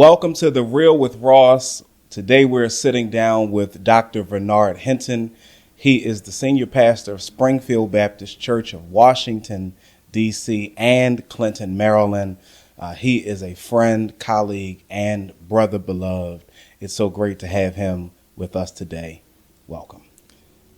Welcome to The Real with Ross. Today we're sitting down with Dr. Vernard Hinton. He is the senior pastor of Springfield Baptist Church of Washington, D.C. and Clinton, Maryland. He is a friend, colleague, and brother beloved. It's so great to have him with us today. Welcome.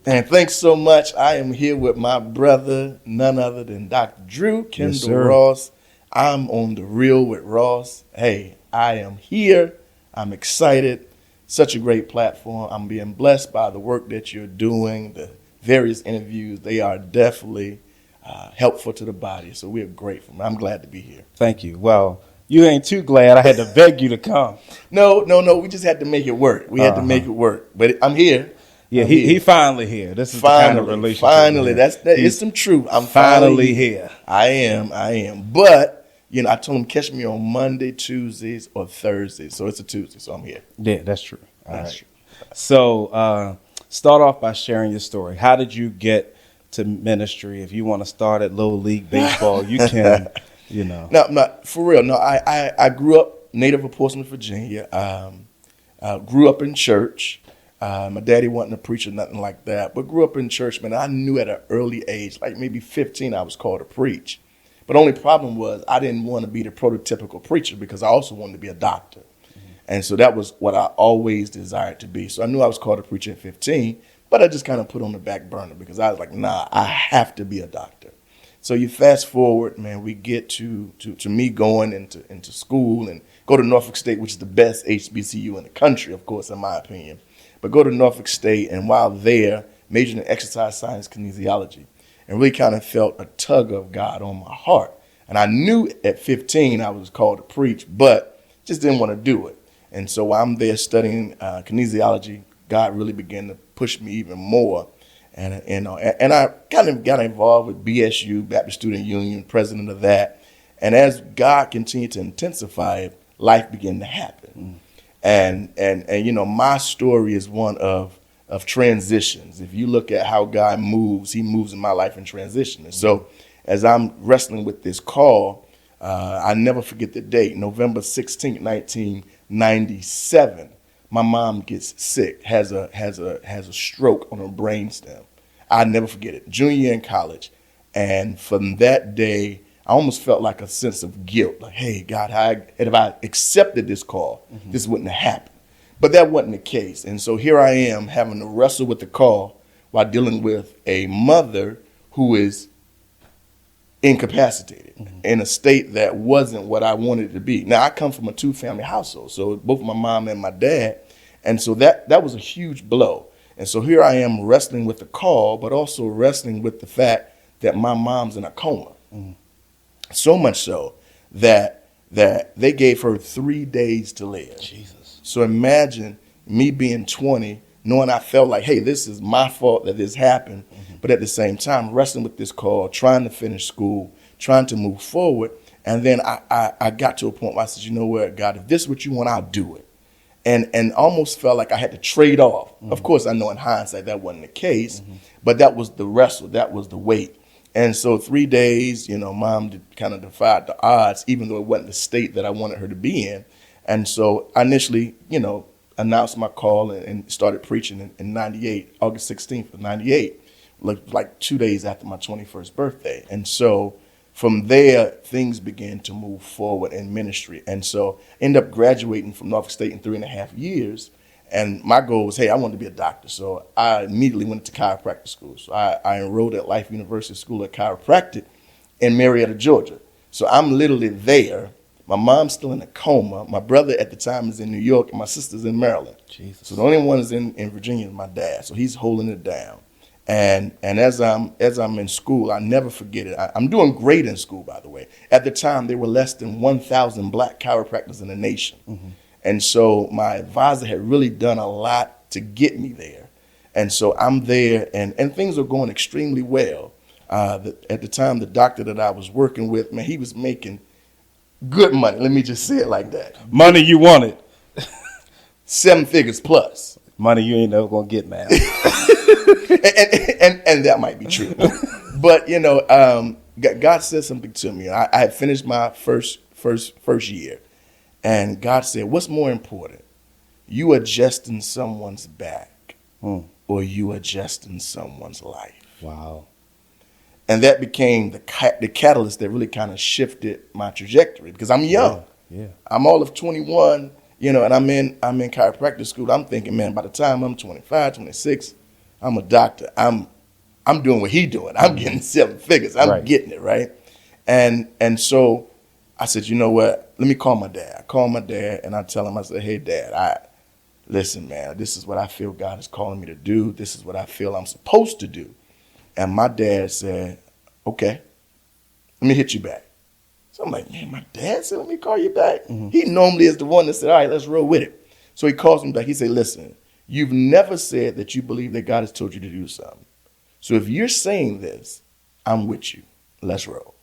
And thanks so much. I am here with my brother, none other than Dr. Drew Kendall Ross. I'm on The Real with Ross. Hey, I am here. I'm excited. Such a great platform. I'm being blessed by the work that you're doing, the various interviews. They are definitely helpful to the body. So we're grateful. I'm glad to be here. Thank you. Well, you ain't too glad. I had to beg you to come. No. We just had to make it work. We had to make it work. But I'm here. Yeah, he finally here. This is the kind of relationship. Finally, that is some truth. I'm finally here. I am. But I told him catch me on Monday, Tuesdays, or Thursdays. So it's a Tuesday, so I'm here. Yeah, that's true. That's true. So start off by sharing your story. How did you get to ministry? If you want to start at Little League Baseball, you can, No, for real. No, I grew up native of Portsmouth, Virginia. Grew up in church. My daddy wasn't a preacher, nothing like that, but grew up in church, man. I knew at an early age, like maybe 15, I was called to preach. But the only problem was I didn't want to be the prototypical preacher because I also wanted to be a doctor. Mm-hmm. And so that was what I always desired to be. So I knew I was called to preach at 15, but I just kind of put on the back burner because I was like, nah, I have to be a doctor. So you fast forward, man, we get to me going into school and go to Norfolk State, which is the best HBCU in the country, of course, in my opinion. But go to Norfolk State, and while there, majored in exercise science kinesiology. And really kind of felt a tug of God on my heart. And I knew at 15 I was called to preach, but just didn't want to do it. And so while I'm there studying kinesiology, God really began to push me even more. And I kind of got involved with BSU, Baptist Student Union, president of that. And as God continued to intensify it, life began to happen. And my story is one of transitions. If you look at how God moves, he moves in my life in transition. And so as I'm wrestling with this call, I never forget the date, November 16th, 1997. My mom gets sick, has a stroke on her brainstem. I never forget it. Junior year in college. And from that day, I almost felt like a sense of guilt. Like, hey, God, if I accepted this call, this wouldn't have happened. But that wasn't the case. And so here I am having to wrestle with the call while dealing with a mother who is incapacitated in a state that wasn't what I wanted it to be. Now, I come from a two-family household, so both my mom and my dad. And so that was a huge blow. And so here I am wrestling with the call, but also wrestling with the fact that my mom's in a coma. So much so that they gave her 3 days to live. Jesus. So imagine me being 20, knowing I felt like, hey, this is my fault that this happened. But at the same time, wrestling with this call, trying to finish school, trying to move forward. And then I got to a point where I said, you know what, God, if this is what you want, I'll do it. And almost felt like I had to trade off. Of course, I know in hindsight that wasn't the case, but that was the wrestle. That was the weight. And so 3 days, mom kind of defied the odds, even though it wasn't the state that I wanted her to be in. And so I initially, announced my call and started preaching in 98, August 16th of 98, like 2 days after my 21st birthday. And so from there, things began to move forward in ministry. And so ended up graduating from Norfolk State in 3.5 years. And my goal was, hey, I wanted to be a doctor. So I immediately went to chiropractic school. So I enrolled at Life University School of Chiropractic in Marietta, Georgia. So I'm literally there. My mom's still in a coma. My brother at the time is in New York, and my sister's in Maryland. Jesus. So the only one is in Virginia is my dad. So he's holding it down. And as I'm in school, I never forget it. I'm doing great in school, by the way. At the time, there were less than 1,000 black chiropractors in the nation. And so my advisor had really done a lot to get me there. And so I'm there, and things are going extremely well. At the time, the doctor that I was working with, man, he was making good money. Let me just say it like that. Money you wanted. 7 figures plus. Money you ain't never going to get now. and that might be true. But, God said something to me. I had finished my first year. And God said, what's more important? You adjusting someone's back or you adjusting someone's life? Wow. And that became the catalyst that really kind of shifted my trajectory because I'm young. Yeah. I'm all of 21, and I'm in chiropractic school. I'm thinking, man, by the time I'm 25, 26, I'm a doctor. I'm doing what he doing. I'm getting 7 figures. I'm getting it, right? And so I said, you know what? Let me call my dad. I call my dad and I tell him, I said, hey, Dad, listen, man, this is what I feel God is calling me to do. This is what I feel I'm supposed to do. And my dad said, okay, let me hit you back. So I'm like, man, my dad said, let me call you back. He normally is the one that said, all right, let's roll with it. So he calls me back. He said, listen, you've never said that you believe that God has told you to do something. So if you're saying this, I'm with you. Let's roll.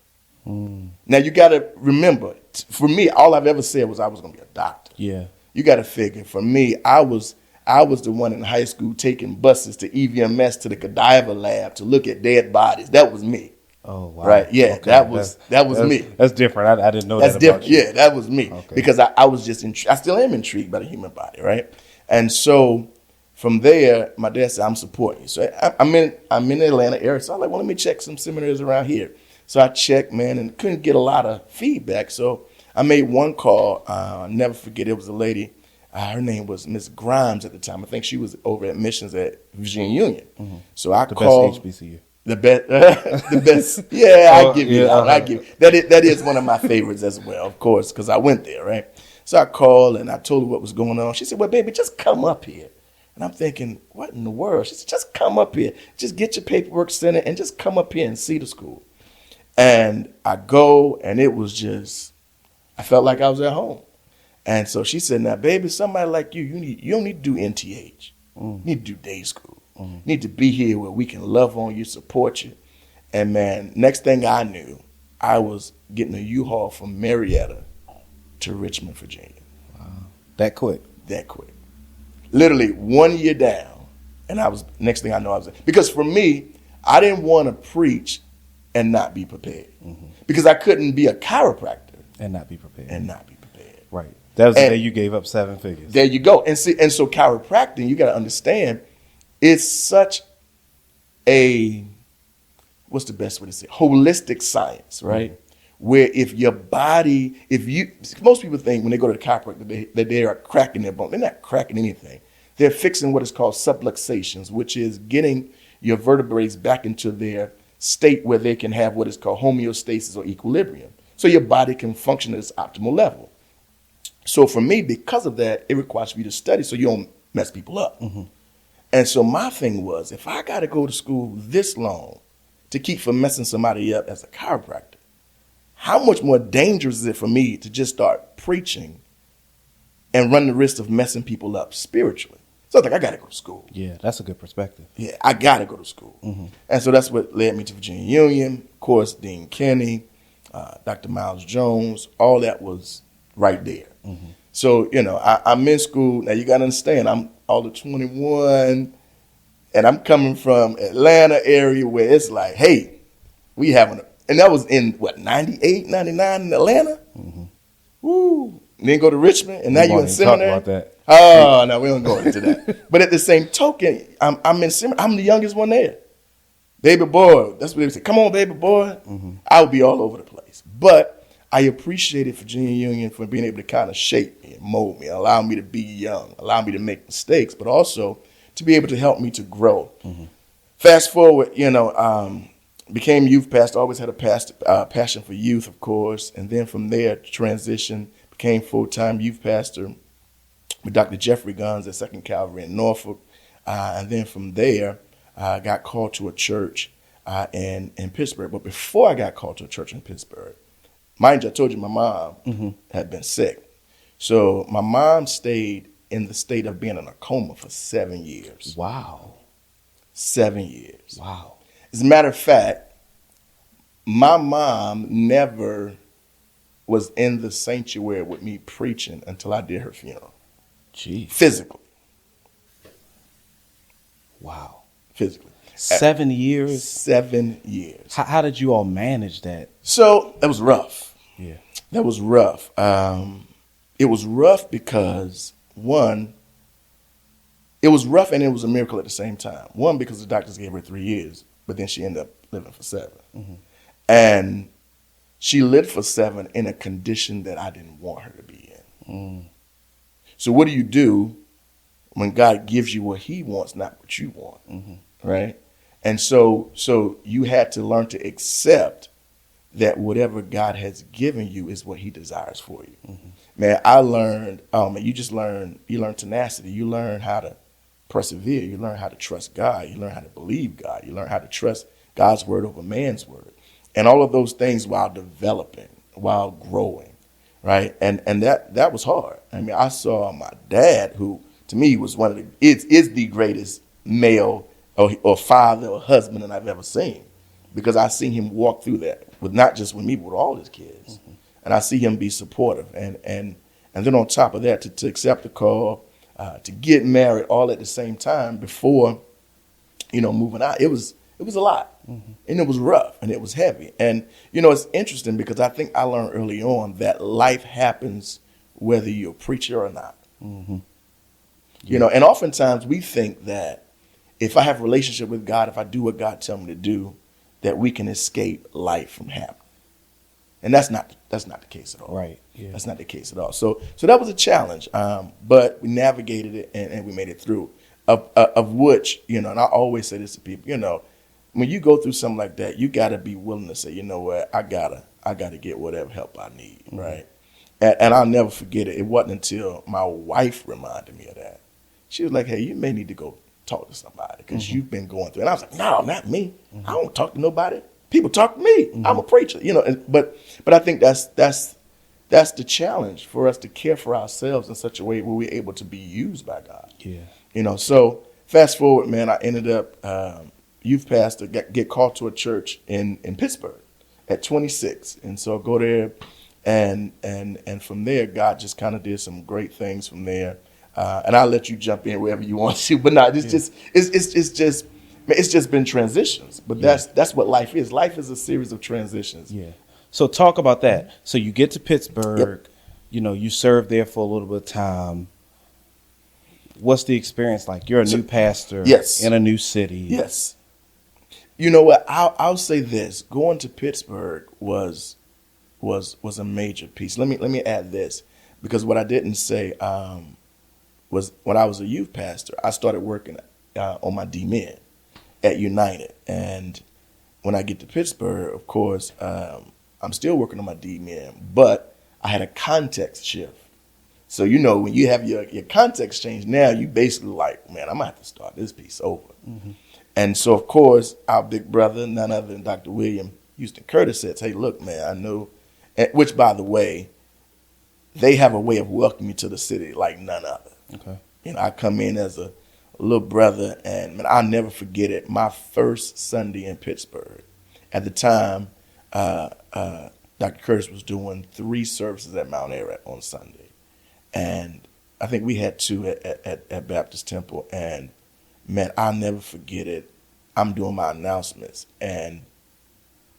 Now, you got to remember, for me, all I've ever said was I was going to be a doctor. Yeah. You got to figure, for me, I was the one in high school taking buses to EVMS to the cadaver lab to look at dead bodies. That was me. Oh, wow. Right? Yeah, okay. that was me. That's different. I didn't know that's that different. about you. Yeah, that was me. Okay. Because I was just I still am intrigued by the human body, right? And so from there, my dad said, I'm supporting you. So I'm in the Atlanta area. So I'm like, well, let me check some seminaries around here. So I checked, man, and couldn't get a lot of feedback. So I made one call. I'll never forget. It was a lady. Her name was Miss Grimes at the time. I think she was over at admissions at Virginia Union. So I called. The best HBCU. The best. Yeah, I give you that. I give that is one of my favorites as well, of course, because I went there, right? So I called and I told her what was going on. She said, well, baby, just come up here. And I'm thinking, what in the world? She said, just come up here. Just get your paperwork sent in and just come up here and see the school. And I go, and it was just, I felt like I was at home. And so she said, now, baby, somebody like you don't need to do NTH. You need to do day school. You need to be here where we can love on you, support you. And, man, next thing I knew, I was getting a U-Haul from Marietta to Richmond, Virginia. Wow. That quick? That quick. Literally 1 year down, and next thing I know, because for me, I didn't want to preach and not be prepared. Because I couldn't be a chiropractor. And not be prepared. Right. That was the day you gave up 7 figures. There you go. And so chiropractic, you got to understand, it's such a, what's the best way to say it? Holistic science, right? Where most people think when they go to the chiropractor that they are cracking their bone. They're not cracking anything. They're fixing what is called subluxations, which is getting your vertebrae back into their state where they can have what is called homeostasis or equilibrium. So your body can function at its optimal level. So for me, because of that, it requires you to study so you don't mess people up. And so my thing was, if I got to go to school this long to keep from messing somebody up as a chiropractor, how much more dangerous is it for me to just start preaching and run the risk of messing people up spiritually? So I was like, I got to go to school. Yeah, that's a good perspective. Yeah, I got to go to school. And so that's what led me to Virginia Union. Of course, Dean Kenny, Dr. Miles Jones, all that was right there. So, I'm in school. Now, you got to understand, I'm all of 21, and I'm coming from Atlanta area where it's like, hey, and that was in, 98, 99 in Atlanta? Woo. And then go to Richmond, and now you're in seminary? Talk about that. Oh, no, we don't go into that. But at the same token, I'm in seminary. I'm the youngest one there. Baby boy, that's what they say. Come on, baby boy. I would be all over the place. But I appreciated Virginia Union for being able to kind of shape me and mold me, allow me to be young, allow me to make mistakes, but also to be able to help me to grow. Fast forward, became youth pastor, always had a passion for youth, of course, and then from there transitioned, became full-time youth pastor with Dr. Jeffrey Guns at 2nd Calvary in Norfolk, and then from there, I got called to a church in Pittsburgh. But before I got called to a church in Pittsburgh, mind you, I told you my mom had been sick. So my mom stayed in the state of being in a coma for 7 years. Wow. 7 years. Wow. As a matter of fact, my mom never was in the sanctuary with me preaching until I did her funeral. Gee. Physically. Wow. Physically. 7 years? 7 years. How did you all manage that? So that was rough. Yeah. That was rough. it was rough because, one, it was rough and it was a miracle at the same time. One, because the doctors gave her 3 years, but then she ended up living for 7. Mm-hmm. And she lived for 7 in a condition that I didn't want her to be in. Mm. So what do you do when God gives you what he wants, not what you want, Mm-hmm. right? And so you had to learn to accept that whatever God has given you is what he desires for you. Mm-hmm. Man, I learned, you learn tenacity. You learn how to persevere. You learn how to trust God. You learn how to believe God. You learn how to trust God's word over man's word. And all of those things while developing, while growing, right? And that was hard. I mean, I saw my dad, who to me was is the greatest male or father or husband that I've ever seen, because I seen him walk through that with not just with me, but with all his kids. Mm-hmm. And I see him be supportive. And then on top of that, to accept the call, to get married all at the same time before, moving out, it was a lot. Mm-hmm. And it was rough and it was heavy. And, it's interesting because I think I learned early on that life happens whether you're a preacher or not. Mm-hmm. Yeah. And oftentimes we think that if I have a relationship with God, if I do what God tells me to do, that we can escape life from happening. And that's not the case at all. Right. Yeah. That's not the case at all. So that was a challenge, but we navigated it and we made it through. Of which, and I always say this to people, when you go through something like that, you got to be willing to say, you know what, I gotta get whatever help I need, mm-hmm. right? And I'll never forget it. It wasn't until my wife reminded me of that. She was like, hey, you may need to go talk to somebody because mm-hmm. you've been going through it. And I was like, no, not me. Mm-hmm. I don't talk to nobody. People talk to me. Mm-hmm. I'm a preacher, But I think that's the challenge for us, to care for ourselves in such a way where we're able to be used by God. Yeah. So fast forward, man, I ended up youth pastor, get called to a church in Pittsburgh at 26, and so I go there, and from there, God just kind of did some great things from there. And I'll let you jump in wherever you want to, but not it's just been transitions. But that's what life is. Life is a series of transitions. Yeah. So talk about that. So you get to Pittsburgh, yep. You serve there for a little bit of time. What's the experience like? You're a new pastor, yes. in a new city. Yes. You know what? I'll say this: going to Pittsburgh was a major piece. Let me add this, because what I didn't say was when I was a youth pastor, I started working on my D-men at United. And when I get to Pittsburgh, of course, I'm still working on my D-men, but I had a context shift. So, when you have your context change, now you basically like, man, I'm going to have to start this piece over. Mm-hmm. And so, of course, our big brother, none other than Dr. William Houston Curtis, says, hey, look, man, I know, which, by the way, they have a way of welcoming you to the city like none other. Okay. I come in as a little brother, and man, I'll never forget it. My first Sunday in Pittsburgh, at the time, Dr. Curtis was doing 3 services at Mount Ararat on Sunday. And I think we had 2 at Baptist Temple. And man, I'll never forget it. I'm doing my announcements, and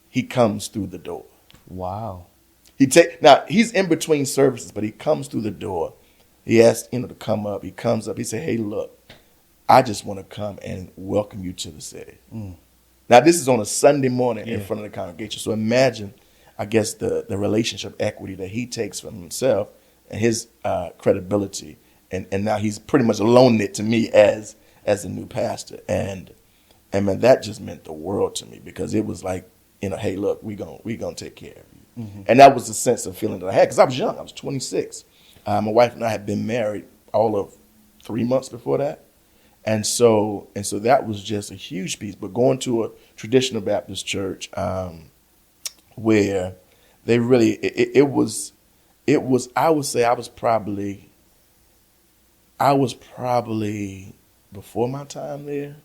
he comes through the door. Wow. Now he's in between services, but he comes through the door. He asked, to come up. He comes up. He said, hey, look, I just want to come and welcome you to the city. Mm. Now, this is on a Sunday morning in front of the congregation. So imagine, I guess, the relationship equity that he takes from himself and his credibility. And now he's pretty much loaning it to me as a new pastor. And man, that just meant the world to me, because it was like, hey, look, we gonna take care of you. Mm-hmm. And that was the sense of feeling that I had, because I was young. I was 26. My wife and I had been married all of 3 months before that. And so that was just a huge piece. But going to a traditional Baptist church, where they really, it was, I would say I was probably before my time there,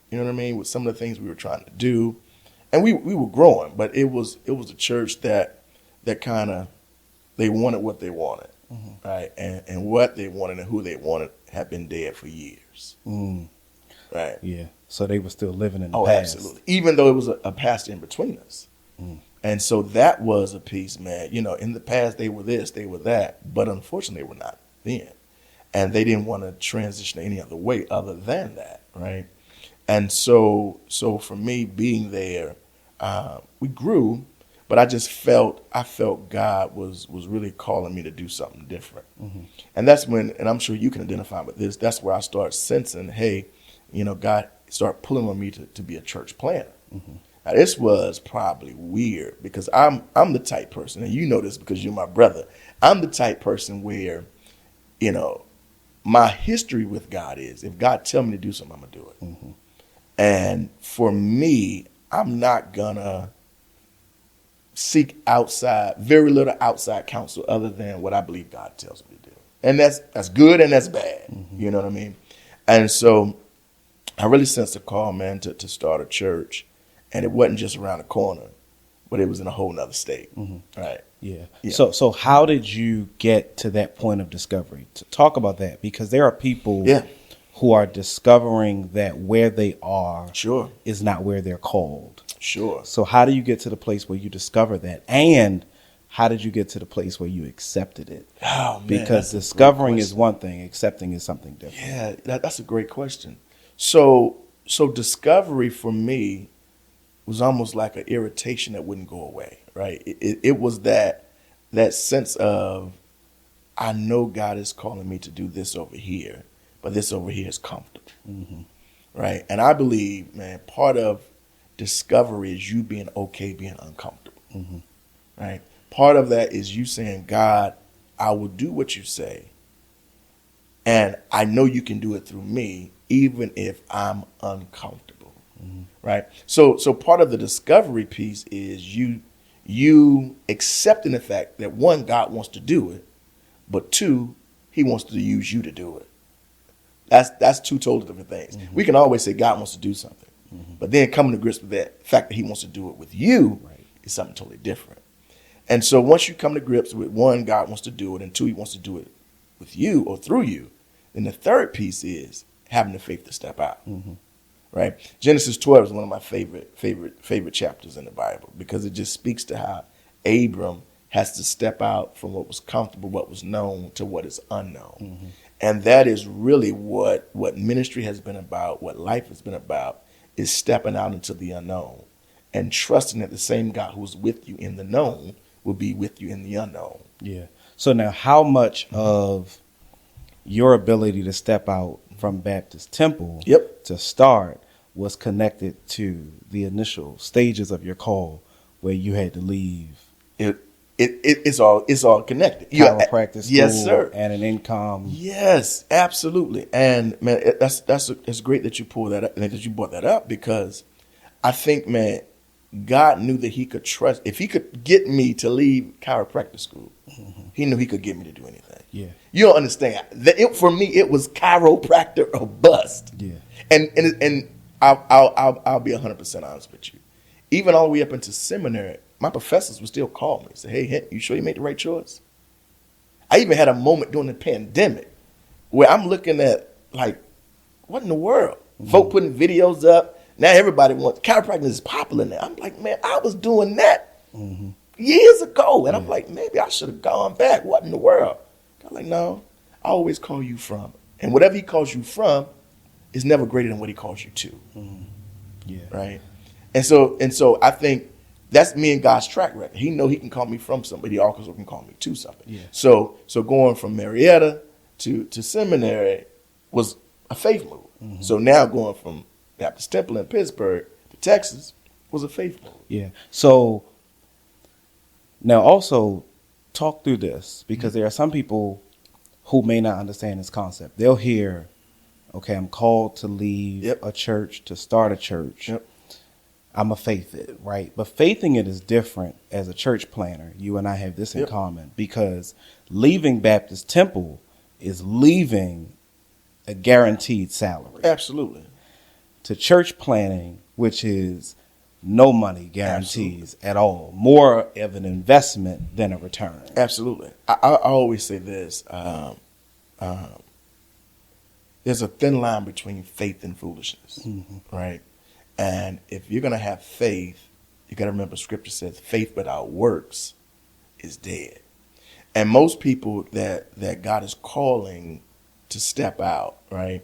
you know what I mean? With some of the things we were trying to do, and we were growing, but it was a church that kind of, they wanted what they wanted. Mm-hmm. Right, and what they wanted and who they wanted had been dead for years. Mm. Right. Yeah. So they were still living in the past. Absolutely. Even though it was a pastor in between us. Mm. And so that was a piece, man. You know, in the past, they were this, they were that, but unfortunately, they were not then. And they didn't want to transition any other way other than that, right? And so for me, being there, we grew, but I felt God was really calling me to do something different. Mm-hmm. And that's when, and I'm sure you can identify with this, that's where I start sensing, hey, you know, God started pulling on me to be a church planner. Mm-hmm. Now, this was probably weird because I'm the type person, and you know this because you're my brother. I'm the type person where, you know, my history with God is if God tell me to do something, I'm going to do it. Mm-hmm. And for me, I'm not going to seek very little outside counsel other than what I believe God tells me to do. And that's good and that's bad. Mm-hmm. You know what I mean? And so I really sensed a call, man, to start a church. And it wasn't just around the corner, but it was in a whole nother state. Mm-hmm. Right. Yeah. So how did you get to that point of discovery? To talk about that, because there are people who are discovering that where they are is not where they're called. Sure. So how do you get to the place where you discover that? And how did you get to the place where you accepted it? Oh, man, because discovering is one thing, accepting is something different. Yeah, that's a great question. So discovery for me was almost like an irritation that wouldn't go away, right? It was that sense of, I know God is calling me to do this over here, but this over here is comfortable, mm-hmm. right? And I believe, man, part of discovery is you being okay being uncomfortable, mm-hmm. right? Part of that is you saying, God, I will do what you say, and I know you can do it through me, even if I'm uncomfortable. Mm-hmm. Right. So part of the discovery piece is you accepting the fact that one, God wants to do it, but two, he wants to use you to do it. That's two totally different things. Mm-hmm. We can always say God wants to do something, mm-hmm. but then coming to grips with that fact that he wants to do it with you is something totally different. And so once you come to grips with one, God wants to do it, and two, he wants to do it with you or through you, then the third piece is having the faith to step out. Mm-hmm. Right, Genesis 12 is one of my favorite chapters in the Bible because it just speaks to how Abram has to step out from what was comfortable, what was known, to what is unknown, mm-hmm. and that is really what ministry has been about, what life has been about, is stepping out into the unknown and trusting that the same God who's with you in the known will be with you in the unknown. Yeah. So now, how much of your ability to step out from Baptist Temple to start was connected to the initial stages of your call where you had to leave? It's all connected. Chiropractor school, yes, sir, and an income. Yes, absolutely. And man, it's great that you pulled that up and that you brought that up because I think, man, God knew that he could trust. If he could get me to leave chiropractor school, mm-hmm. he knew he could get me to do anything. Yeah. You don't understand. For me, it was chiropractor or bust. Yeah. And I'll be 100% honest with you. Even all the way up into seminary, my professors would still call me and say, hey, Hinton, you sure you made the right choice? I even had a moment during the pandemic where I'm looking at, like, what in the world? Mm-hmm. Folk putting videos up. Now everybody wants, chiropractic is popular now. I'm like, man, I was doing that mm-hmm. years ago. And I'm like, maybe I should have gone back. What in the world? I'm like, no, I always call you from. And whatever he calls you from is never greater than what he calls you to. Mm-hmm. Yeah. Right? And so I think that's me and God's track record. He know he can call me from something, but he also can call me to something. Yeah. So going from Marietta to seminary was a faith move. Mm-hmm. So now going from Baptist Temple in Pittsburgh to Texas was a faith move. Yeah. So now also talk through this because there are some people who may not understand this concept. They'll hear, okay, I'm called to leave a church, to start a church. Yep. I'm a faith it, right? But faithing it is different as a church planner. You and I have this in common because leaving Baptist Temple is leaving a guaranteed salary. Absolutely. To church planning, which is no money guarantees at all, more of an investment than a return. Absolutely. I always say this, there's a thin line between faith and foolishness, mm-hmm. right? And if you're going to have faith you got to remember Scripture says faith without works is dead. And most people that God is calling to step out, right?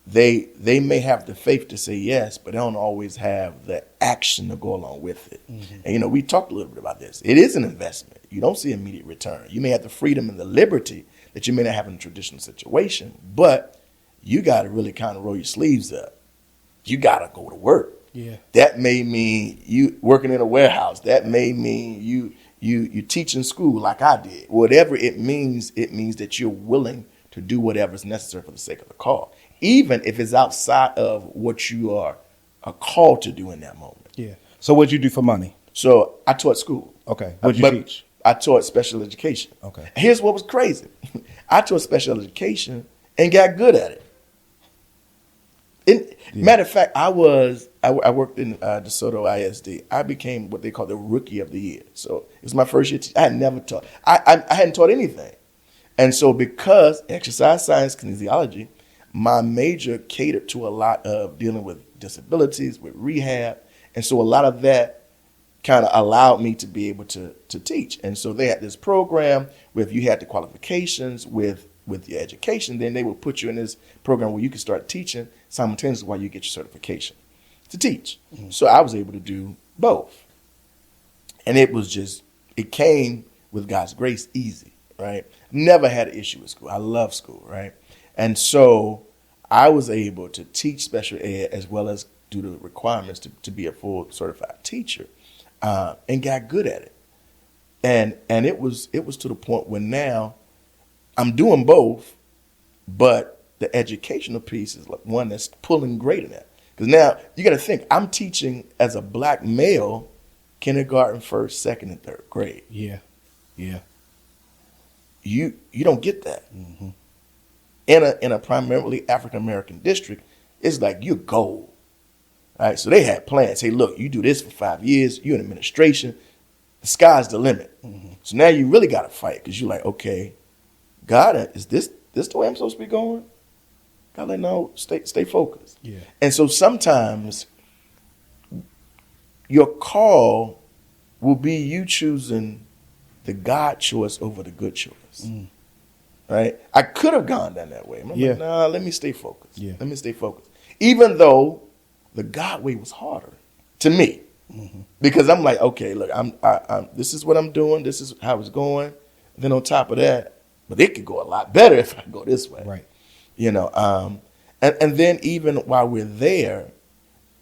They may have the faith to say yes, but they don't always have the action to go along with it. And, we talked a little bit about this. It is an investment. You don't see immediate return. You may have the freedom and the liberty that you may not have in a traditional situation, but you got to really kind of roll your sleeves up. You got to go to work. Yeah. That may mean you working in a warehouse. That may mean you teach in school like I did. Whatever it means that you're willing to do whatever is necessary for the sake of the call, even if it's outside of what you are called to do in that moment. Yeah. So what'd you do for money? So I taught school. Okay. What'd you teach? I taught special education. Okay. Here's what was crazy. I taught special education and got good at it. Matter of fact, I worked in DeSoto ISD. I became what they call the rookie of the year. So it was my first year. I had never taught. I hadn't taught anything. And so because exercise science, kinesiology, my major catered to a lot of dealing with disabilities, with rehab. And so a lot of that kind of allowed me to be able to teach. And so they had this program where if you had the qualifications with your education, then they would put you in this program where you could start teaching simultaneously while you get your certification to teach. So I was able to do both. And it came with God's grace easy, right? Never had an issue with school. I love school, right? And so I was able to teach special ed as well as do the requirements to be a full certified teacher, and got good at it. And it was to the point where now I'm doing both, but the educational piece is like one that's pulling great in that. Because now you got to think, I'm teaching as a black male, kindergarten, first, second, and third grade. Yeah. You don't get that. In a primarily African American district. It's like you're gold. All right, so they had plans. Hey, look, you do this for 5 years. You're in administration. The sky's the limit. So now you really got to fight because you're like, okay, God, is this the way I'm supposed to be going? God, like, no, stay focused. Yeah. And so sometimes your call will be you choosing the God choice over the good choice. Right? I could have gone down that way. I'm like, nah, let me stay focused. Yeah. Let me stay focused. Even though the God way was harder to me. Because I'm like, okay, look, I'm this is what I'm doing. This is how it's going. And then on top of that, but it could go a lot better if I go this way. Right. And then even while we're there,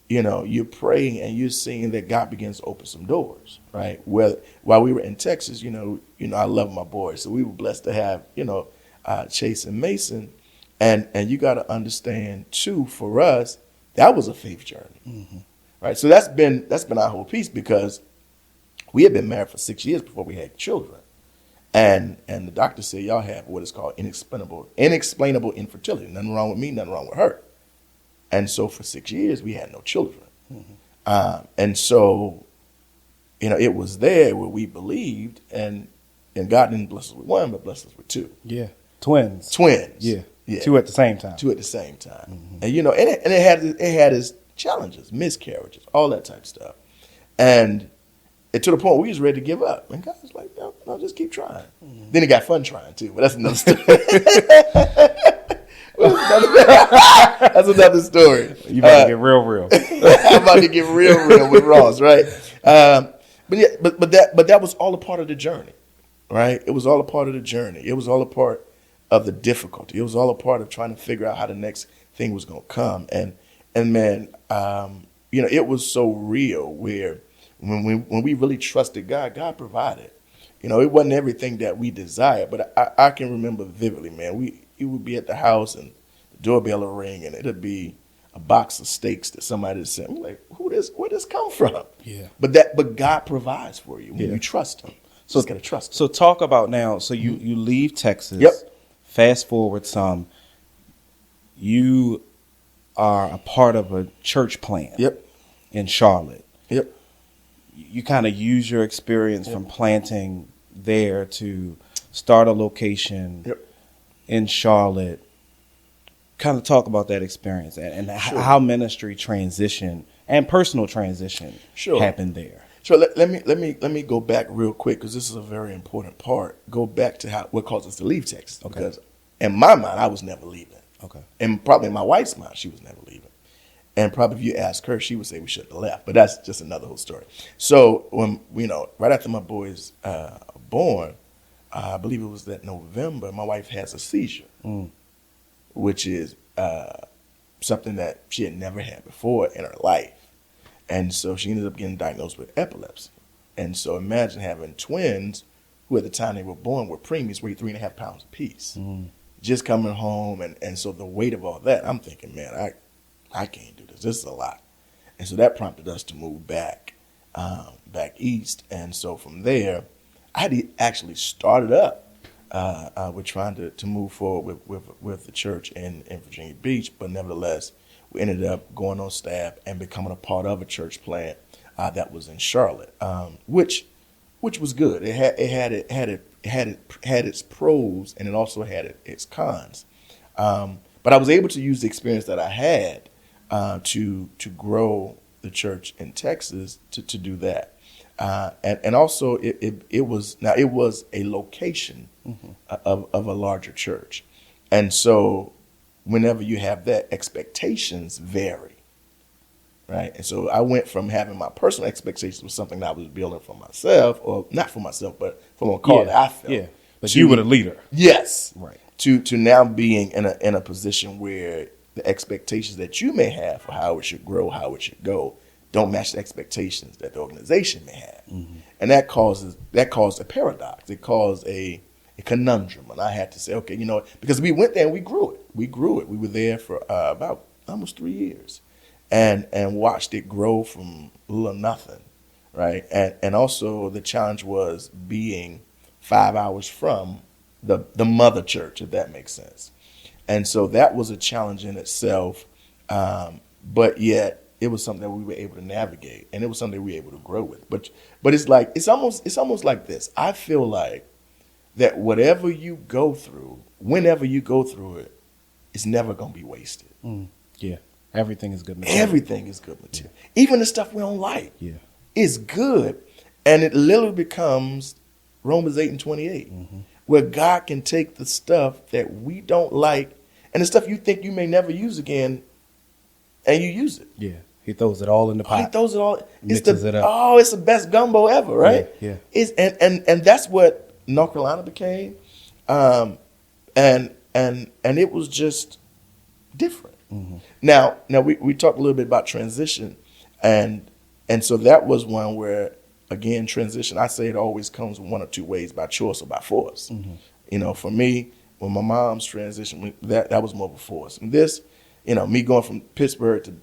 you're praying and you're seeing that God begins to open some doors, right? While we were in Texas, I love my boys. So we were blessed to have, Chase and Mason. And you got to understand too, for us, that was a faith journey, right? So that's been our whole piece because we had been married for 6 years before we had children. And the doctor said, y'all have what is called inexplainable infertility. Nothing wrong with me, nothing wrong with her. And so for 6 years, we had no children. And so, it was there where we believed, and God didn't bless us with one, but blessed us with two. Yeah. Twins. Yeah. Two at the same time. And, it had its challenges, miscarriages, all that type of stuff. And to the point where we was ready to give up. And God was like, no, just keep trying. Then it got fun trying too, but that's another story. That's another story. You about to get real. I'm about to get real with Ross, right? But that was all a part of the journey, right? It was all a part of the journey. It was all a part of the difficulty. It was all a part of trying to figure out how the next thing was going to come. And man, it was so real where when we really trusted God, God provided. It wasn't everything that we desired, but I can remember vividly, man. You would be at the house and the doorbell would ring and it'd be a box of steaks that somebody had sent. I'm like, where this come from? Yeah. But God provides for you when you trust Him. So you gotta trust Him. So talk about now. So you leave Texas. Yep. Fast forward some. You are a part of a church plant. Yep. In Charlotte. Yep. You kind of use your experience from planting there to start a location in Charlotte. Kind of talk about that experience and Sure. how ministry transitioned and personal transition happened there. Sure. Let me go back real quick because this is a very important part. Go back to what caused us to leave Texas. Okay. Because in my mind, I was never leaving. Okay. And probably in my wife's mind, she was never leaving. And probably if you ask her, she would say we shouldn't have left. But that's just another whole story. So when right after my boys born, I believe it was that November, my wife has a seizure, which is something that she had never had before in her life. And so she ended up getting diagnosed with epilepsy. And so imagine having twins who at the time they were born were preemies, weighed 3.5 pounds apiece. Just coming home. And so the weight of all that, I'm thinking, man, I can't do this. This is a lot. And so that prompted us to move back east. And so from there, I had actually started up with trying to move forward with the church in Virginia Beach. But nevertheless, we ended up going on staff and becoming a part of a church plant that was in Charlotte, which was good. It had its pros and it also had its cons. But I was able to use the experience that I had to grow the church in Texas to do that. And also it was a location of a larger church. And so whenever you have that, expectations vary, right? And so I went from having my personal expectations was something that I was building for myself, or not for myself, but from a call that I felt. Yeah, but you were the leader. Yes. Right. To now being in a position where the expectations that you may have for how it should grow, how it should go, don't match the expectations that the organization may have. And that caused a paradox. It caused a conundrum. And I had to say, okay, because we went there and we grew it. We were there for about almost 3 years and watched it grow from little to nothing, right? And also the challenge was being 5 hours from the mother church, if that makes sense. And so that was a challenge in itself, but yet it was something that we were able to navigate, and it was something we were able to grow with. But it's almost like this. I feel like that whatever you go through, whenever you go through it, it's never going to be wasted. Yeah, everything is good material. Everything is good material. Yeah. Even the stuff we don't like is good, and it literally becomes Romans 8:28, where God can take the stuff that we don't like and the stuff you think you may never use again, and you use it. Yeah, he throws it all in the pot. He throws it all. Mixes it up. Oh, it's the best gumbo ever, right? Yeah. And that's what North Carolina became, and it was just different. Now we talked a little bit about transition, and so that was one where, again, transition, I say it always comes one or two ways, by choice or by force. For me, when my mom's transition, that was more of a force. And this, me going from Pittsburgh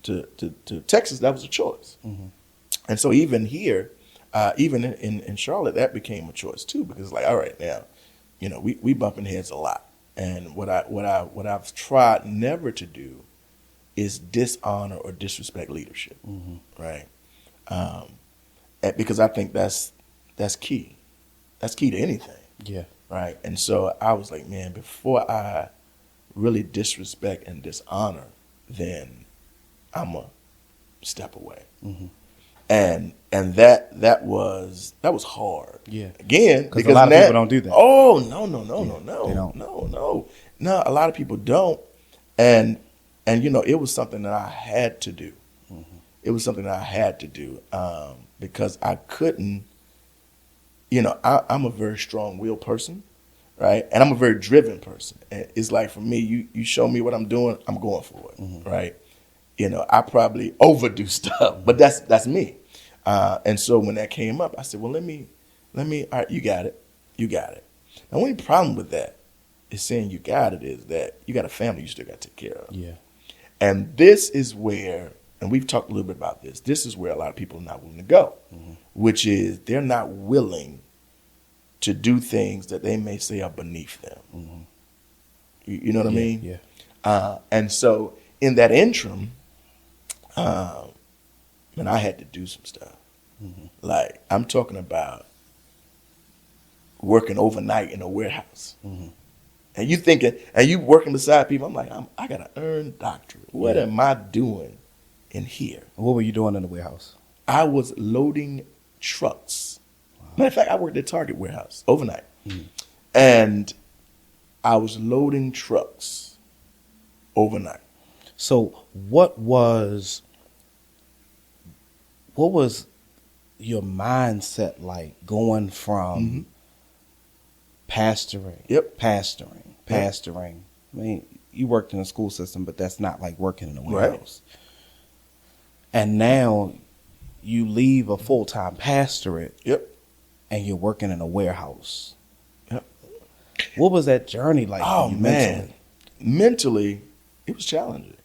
to Texas, that was a choice. And so even here, even in Charlotte, that became a choice too, because like, all right, now, we bumping heads a lot. And what I've tried never to do is dishonor or disrespect leadership, right? Because I think that's key. That's key to anything. Yeah. Right. And so I was like, man, before I really disrespect and dishonor, then I'm going to step away. And that was hard. Yeah. Again, because a lot of people don't do that. Oh, no. They don't. No, a lot of people don't. And it was something that I had to do. It was something that I had to do because I couldn't, I'm a very strong-willed person, right? And I'm a very driven person. And it's like, for me, you show me what I'm doing, I'm going for it, right? I probably overdo stuff, but that's me. And so when that came up, I said, well, let me, all right, you got it. The only problem with that is saying you got it is that you got a family you still got to take care of. Yeah. And this is where, and we've talked a little bit about this is where a lot of people are not willing to go, which is they're not willing to do things that they may say are beneath them. You know what I mean? Yeah. And so in that interim, man, I had to do some stuff. Like, I'm talking about working overnight in a warehouse. And you thinking, and you working beside people, I'm like, I got to earn doctorate. What am I doing in here. What were you doing in the warehouse? I was loading trucks. Matter of fact, I worked at Target warehouse overnight. And I was loading trucks overnight. So what was your mindset like going from pastoring? Pastoring. I mean, you worked in a school system, but that's not like working in a warehouse. Right. And now you leave a full-time pastorate. And you're working in a warehouse. What was that journey like? Oh, man. Mentally, it was challenging.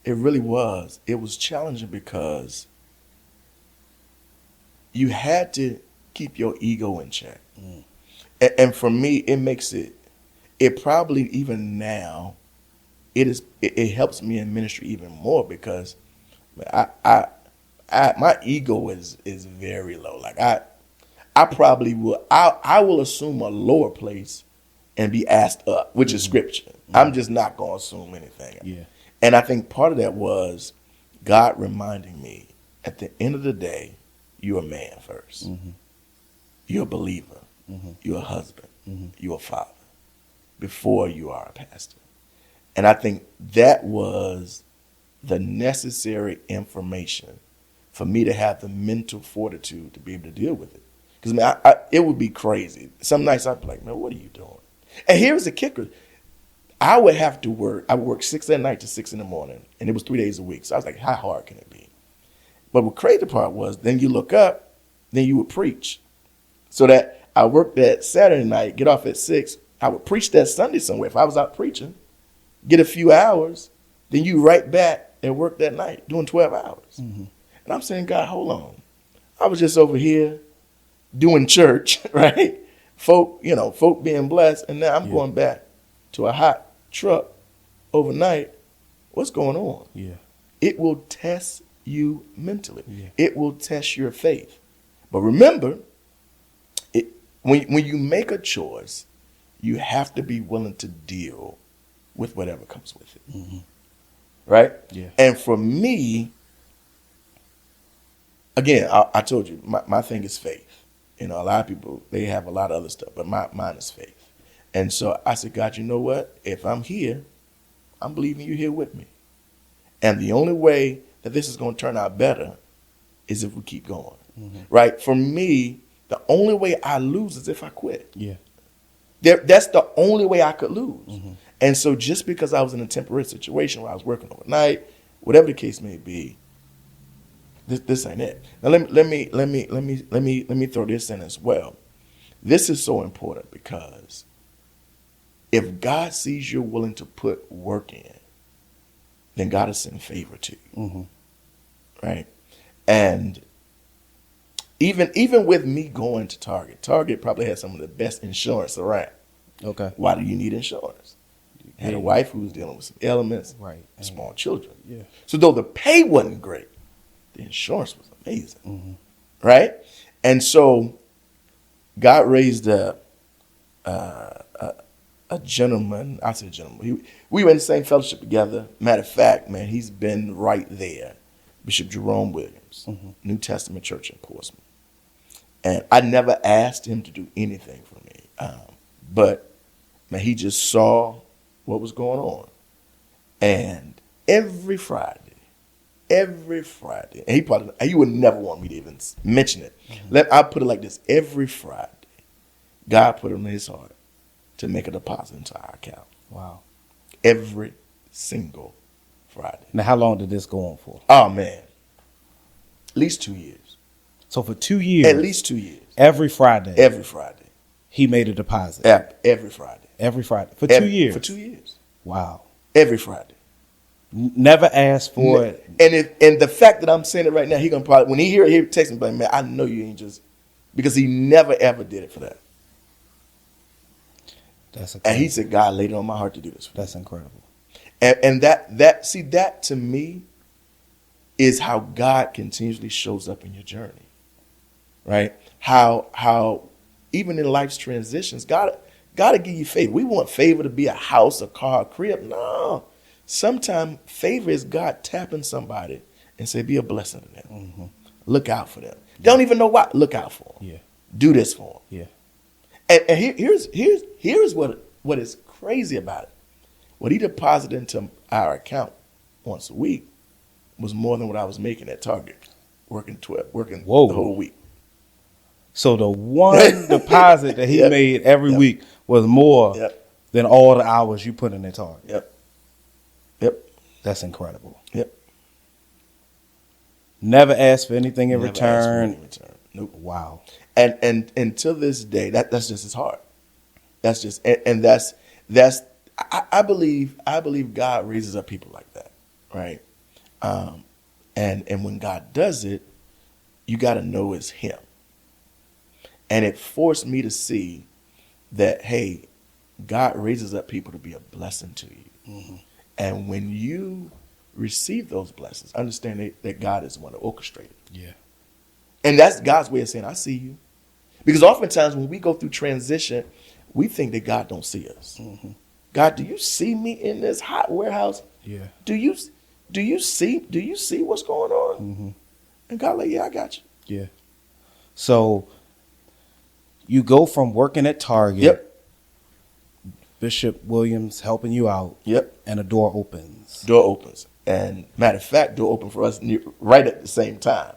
It really was. It was challenging because you had to keep your ego in check. And for me, it probably even now, it helps me in ministry even more because my ego is very low. Like I probably will. I will assume a lower place and be asked up, which is scripture. I'm just not going to assume anything. Yeah. And I think part of that was God reminding me, at the end of the day, you're a man first. You're a believer. You're a husband. You're a father before you are a pastor. And I think that was the necessary information for me to have the mental fortitude to be able to deal with it. Because, man, it would be crazy. Some nights I'd be like, man, what are you doing? And here's the kicker. I would have to work. I would work 6 at night to 6 in the morning, and it was 3 days a week. So I was like, how hard can it be? But the crazy part was, then you look up, then you would preach. So that I worked that Saturday night, get off at 6. I would preach that Sunday somewhere. If I was out preaching, get a few hours, then you right back and work that night, doing 12 hours. And I'm saying, God, hold on. I was just over here doing church, right? Folk being blessed. And now I'm going back to a hot truck overnight. What's going on? It will test you mentally. It will test your faith. But remember, when you make a choice, you have to be willing to deal with whatever comes with it. Right? And for me, again, I told you, my thing is faith. A lot of people, they have a lot of other stuff, but mine is faith. And so I said, God, you know what? If I'm here, I'm believing you're here with me. And the only way that this is going to turn out better is if we keep going. Right? For me, the only way I lose is if I quit. That's the only way I could lose. And so just because I was in a temporary situation where I was working overnight, whatever the case may be, this ain't it. Now let me throw this in as well. This is so important because if God sees you're willing to put work in, then God will send favor to you. Right? And even with me going to Target probably had some of the best insurance around. Why do you need insurance? I had a wife who was dealing with some ailments, small children. So though the pay wasn't great, the insurance was amazing, right? And so God raised up a gentleman. I said gentleman. We were in the same fellowship together. Matter of fact, man, he's been right there. Bishop Jerome Williams, New Testament Church in Portsmouth. And I never asked him to do anything for me. But, man, he just saw what was going on. And every Friday, and he would never want me to even mention it. I'll put it like this. Every Friday, God put it in his heart to make a deposit into our account. Wow. Every single Friday. Now, how long did this go on for? Oh, man. At least 2 years. So for 2 years? At least 2 years. Every Friday? Every Friday. He made a deposit? Every Friday. Every Friday? For 2 years? For 2 years. Wow. Every Friday. Never asked for it? And the fact that I'm saying it right now, he gonna probably, when he hear it, he'll text me, like, man, I know you ain't just, because he never ever did it for that. And he said, God laid it on my heart to do this. That's incredible. And that to me is how God continuously shows up in your journey, right? How even in life's transitions, God to give you favor. We want favor to be a house, a car, a crib. No, sometimes favor is God tapping somebody and say, be a blessing to them. Look out for them. They don't even know why. Look out for them. Yeah. Do this for them. Yeah. And here's what is crazy about it. What he deposited into our account once a week was more than what I was making at Target, working the whole week. So the one deposit that he made every week was more than all the hours you put in at Target. Yep. That's incredible. Yep. Never asked for anything in return. Nope. Wow. And to this day, that's just his heart. That's just and that's I believe God raises up people like that, right? And when God does it, you got to know it's Him. And it forced me to see that, hey, God raises up people to be a blessing to you. And when you receive those blessings, understand that God is the one to orchestrate it. Yeah. And that's God's way of saying, I see you. Because oftentimes when we go through transition, we think that God don't see us. God, do you see me in this hot warehouse? Yeah. Do you see what's going on? And God like, yeah, I got you. Yeah. So you go from working at Target, Bishop Williams helping you out, and a door opens. And matter of fact, door opened for us right at the same time.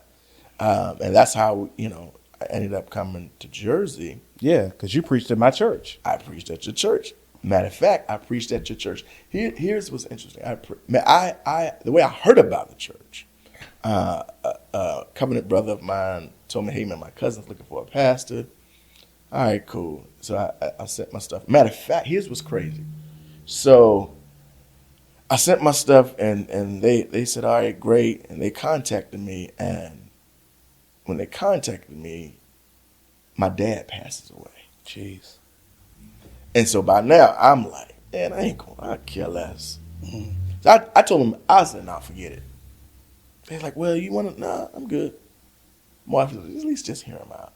And that's how, I ended up coming to Jersey. Yeah, because you preached at my church. I preached at your church. Matter of fact, I preached at your church. Here's what's interesting. The way I heard about the church, a covenant brother of mine told me, hey, man, my cousin's looking for a pastor. All right, cool. So I sent my stuff. Matter of fact, here's what's crazy. So I sent my stuff, and they said, all right, great. And they contacted me. And when they contacted me, my dad passes away. Jeez. And so by now, I'm like, man, I care less. So I told them, I said, nah, forget it. They're like, well, you want to, nah, I'm good. My wife said, at least just hear him out.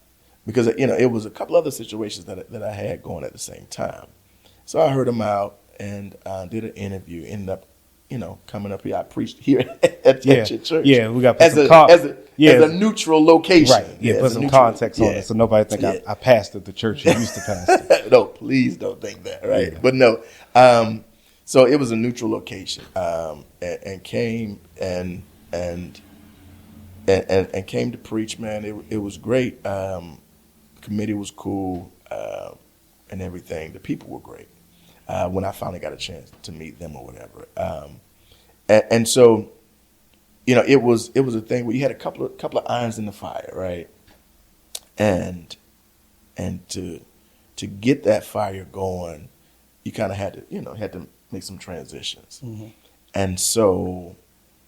Because, it was a couple other situations that I had going at the same time. So I heard him out and did an interview, ended up, coming up here. I preached here at your church. Yeah, we got to put as a neutral location. Right. Yeah, put some context on it so nobody think I pastored the church you used to pastor. No, please don't think that, right? Yeah. But no. So it was a neutral location. And came and came to preach, man. It was great. Committee was cool, and everything. The people were great. When I finally got a chance to meet them or whatever. And so, it was a thing where you had a couple of irons in the fire, right? And to get that fire going, you kind of had to make some transitions. And so,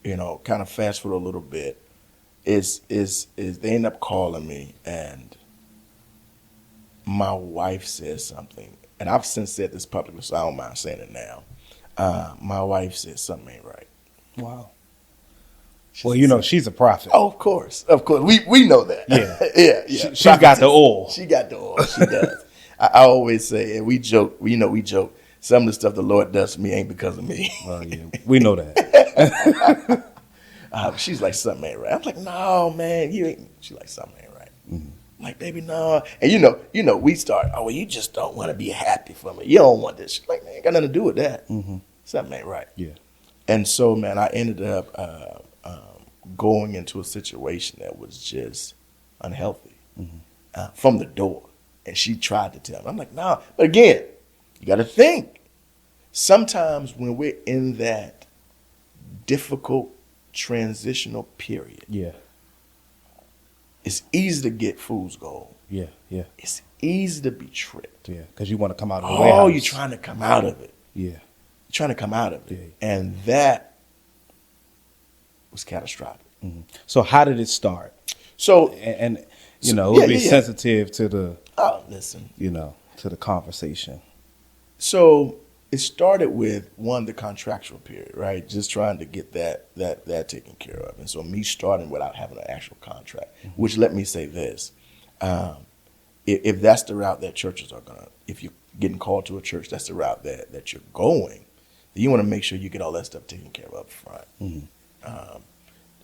kind of fast forward a little bit, is they end up calling me, and my wife says something. And I've since said this publicly, so I don't mind saying it now. My wife said something ain't right. Wow. Well, she's a prophet. Oh, of course. We know that. Yeah. yeah. She's got the oil. She got the oil. She does. I always say, and we joke, some of the stuff the Lord does for me ain't because of me. Well, yeah, we know that. She's like, something ain't right. I'm like, no, man, you ain't. She's like, something ain't right. I'm like, baby, no. And we start, oh, well, you just don't want to be happy for me. You don't want this. She's like, man, ain't got nothing to do with that. Something ain't right. Yeah. And so, man, I ended up going into a situation that was just unhealthy from the door. And she tried to tell me. I'm like, nah. But again, you got to think. Sometimes when we're in that difficult transitional period, it's easy to get fool's gold. Yeah. It's easy to be tricked. Yeah, because you want to come out of the warehouse. Oh, you're trying to come out of it. Yeah. You're trying to come out of it. Yeah. And that was catastrophic. So how did it start? So, and it would be sensitive to the, to the conversation. So it started with the contractual period, right? Just trying to get that taken care of. And so me starting without having an actual contract, which let me say this. If that's the route that churches are going to, if you're getting called to a church, that's the route that you're going, then you want to make sure you get all that stuff taken care of up front.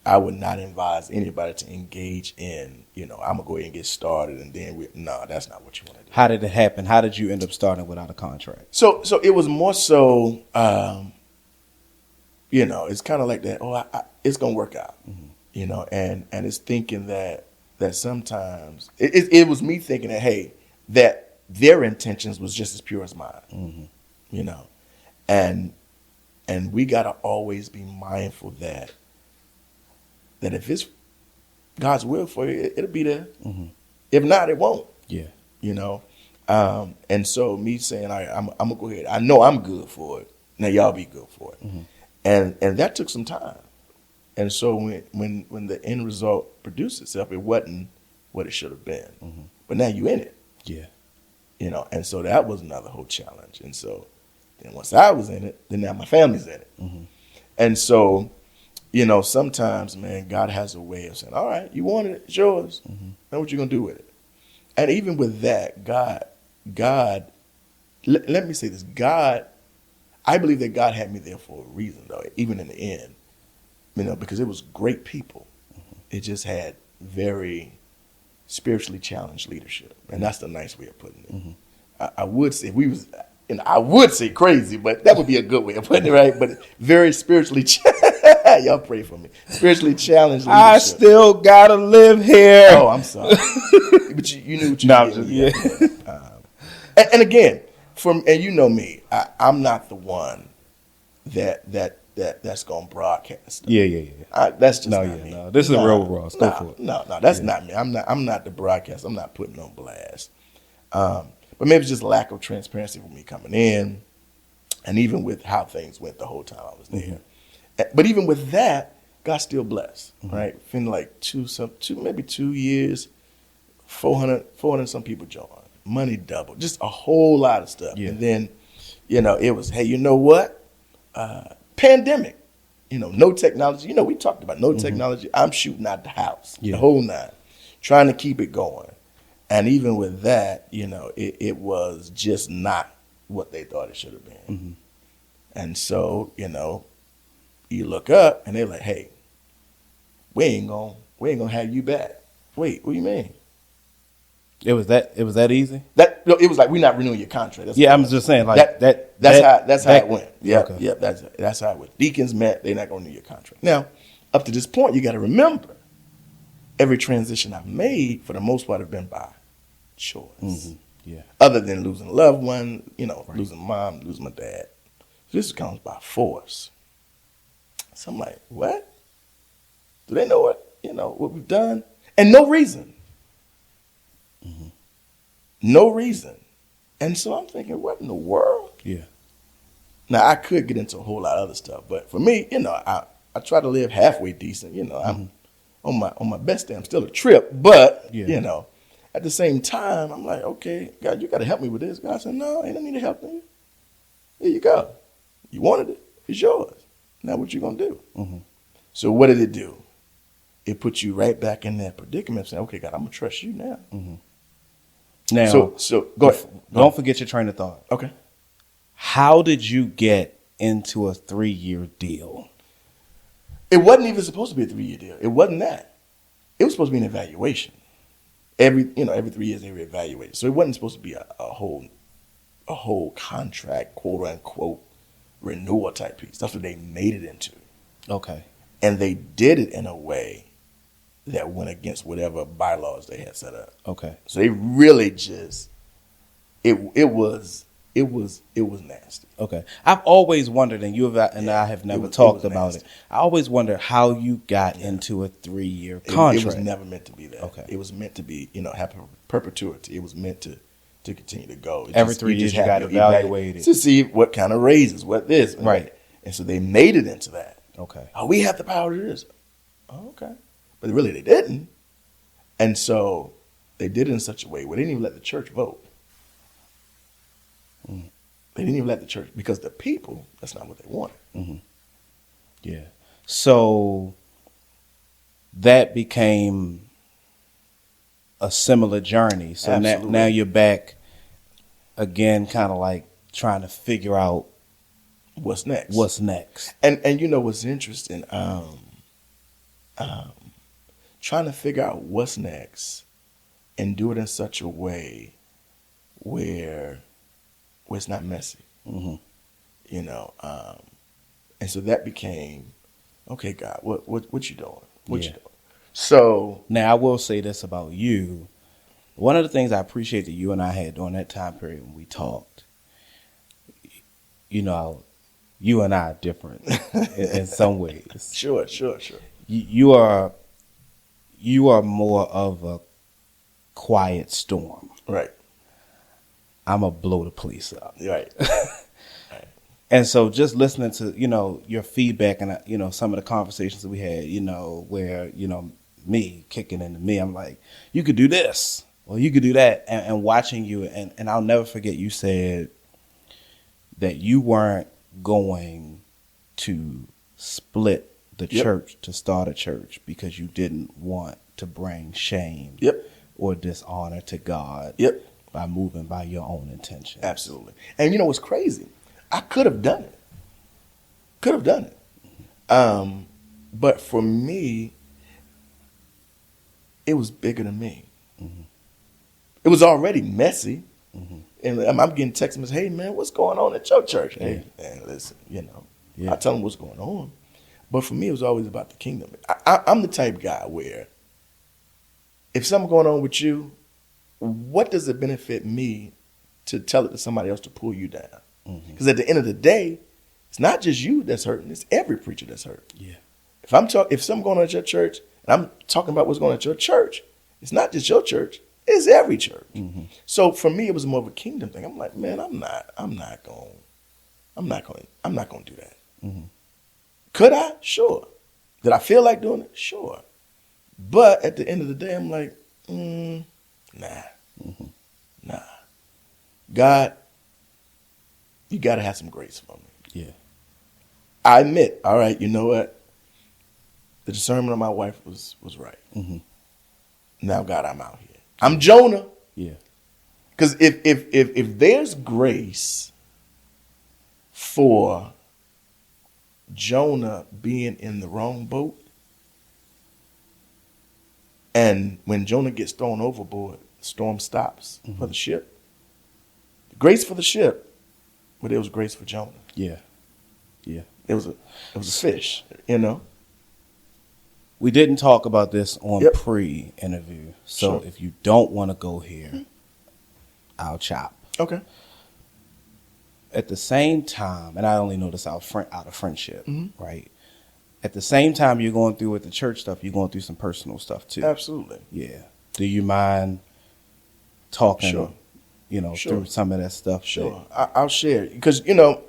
I would not advise anybody to engage in, I'm going to go ahead and get started and then no, that's not what you want to do. How did it happen? How did you end up starting without a contract? So it was more so, it's kind of like that. Oh, it's going to work out, and it's thinking that sometimes it was me thinking that, hey, that their intentions was just as pure as mine, and we got to always be mindful that if it's God's will for you, it'll be there. Mm-hmm. If not, it won't. Yeah. And so me saying, I'm gonna go ahead. I know I'm good for it. Now y'all be good for it. Mm-hmm. And that took some time. And so when the end result produced itself, it wasn't what it should have been. Mm-hmm. But now you in it. Yeah. And so that was another whole challenge. And so then once I was in it, then now my family's in it. Mm-hmm. And so, sometimes, man, God has a way of saying, all right, you wanted it, it's yours. Mm-hmm. Now what you gonna do with it? And even with that, God, let me say this, I believe that God had me there for a reason, though, even in the end, because it was great people. Mm-hmm. It just had very spiritually challenged leadership. And that's the nice way of putting it. Mm-hmm. I would say I would say crazy, but that would be a good way of putting it, right? But very spiritually y'all pray for me. Spiritually challenged leadership. I still gotta live here. Oh, I'm sorry. But you knew what you did. Yeah. And again, and you know me, I'm not the one that's gonna broadcast. Yeah. That's just not me. No. This is a real Ross. Go for it. No, that's not me. I'm not the broadcast. I'm not putting on blast. But maybe it's just lack of transparency with me coming in, and even with how things went the whole time I was there. Mm-hmm. But even with that, God still blessed, mm-hmm. right? Within like 2 years, 400 some people joined. Money doubled, just a whole lot of stuff. Yeah. And then, it was, hey, you know what? Pandemic, no technology. We talked about no mm-hmm. technology. I'm shooting out the house, the whole nine, trying to keep it going. And even with that, it was just not what they thought it should have been. Mm-hmm. And so, you look up and they're like, hey, we ain't gonna have you back. Wait, what do you mean? It was that easy? It was like, we're not renewing your contract. I'm just saying, like that's how it went. Yeah, okay. Yeah, that's how it went. Deacons met, they're not gonna renew your contract. Now, up to this point, you gotta remember, every transition I've made, for the most part, have been by choice. Mm-hmm. Yeah. Other than losing a loved one, right. Losing mom, losing my dad. This comes by force. So I'm like, what? Do they know what we've done? And no reason. Mm-hmm. No reason. And so I'm thinking, what in the world? Yeah. Now, I could get into a whole lot of other stuff, but for me, I try to live halfway decent. I'm on my best day. I'm still a trip, but, at the same time, I'm like, okay, God, you got to help me with this. God said, no, ain't no need to help you. Here you go. You wanted it. It's yours. Now what you going to do? Mm-hmm. So what did it do? It put you right back in that predicament saying, okay, God, I'm going to trust you now. Mm-hmm. Now, so go ahead. Don't forget your train of thought. Okay. How did you get into a 3-year deal? It wasn't even supposed to be a 3-year deal. It wasn't that. It was supposed to be an evaluation. Every 3 years they reevaluate it. So it wasn't supposed to be a whole contract, quote unquote, renewal type piece. That's what they made it into. Okay. And they did it in a way that went against whatever bylaws they had set up. Okay. So they really just it was nasty. Okay. I've always wondered, and I have never talked about it. I always wondered how you got into a 3-year contract. It was never meant to be that. Okay. It was meant to be, have perpetuity. It was meant to continue to go. Every 3 years you got evaluated to see what kind of raises, what this. Right. And so they made it into that. Okay. Oh, we have the power to do this. Oh, okay. But really they didn't. And so they did it in such a way where they didn't even let the church vote. Mm. They didn't even let the church, because the people, that's not what they wanted. Mm-hmm. Yeah. So that became a similar journey. So now you're back again, kind of like trying to figure out what's next. What's next? And you know what's interesting? trying to figure out what's next and do it in such a way where it's not messy, you know. And so that became, okay, God, what you doing? What you doing? So now I will say this about you. One of the things I appreciate that you and I had during that time period when we talked, you know, you and I are different in some ways. Sure. You are more of a quiet storm. Right. I'm a blow the police up. Right. And so just listening to, you know, your feedback and, you know, some of the conversations that we had, you know, where, you know, me kicking into me, I'm like, you could do this or you could do that. And watching you, and I'll never forget, you said that you weren't going to split the church to start a church because you didn't want to bring shame or dishonor to God by moving by your own intentions. Absolutely. And you know what's crazy? I could have done it. But for me, it was bigger than me. It was already messy. And I'm getting text messages, hey, man, what's going on at your church? Hey, man, listen, you know. I tell them what's going on. But for me, it was always about the kingdom. I'm the type guy where if something's going on with you, what does it benefit me to tell it to somebody else to pull you down? Because at the end of the day, it's not just you that's hurting; it's every preacher that's hurt. Yeah. If something going on at your church, and I'm talking about what's going on at your church, it's not just your church; it's every church. So for me, it was more of a kingdom thing. I'm like, man, I'm not going to do that. Could I? Sure. Did I feel like doing it? Sure. But at the end of the day, I'm like, nah. God, you got to have some grace for me. Yeah. I admit, all right, you know what? The discernment of my wife was right. Now, God, I'm out here. I'm Jonah. Yeah. Because if there's grace for Jonah being in the wrong boat, and when Jonah gets thrown overboard, the storm stops for the ship. Grace for the ship, but it was grace for Jonah. Yeah. It was a fish, you know. We didn't talk about this on pre-interview, so Sure. if you don't want to go here, I'll chop. Okay. At the same time, and I only know this out of friendship, right? At the same time you're going through with the church stuff, you're going through some personal stuff too. Absolutely. Yeah. Do you mind talking, Sure. through some of that stuff? Sure. I'll share it. Because, you know,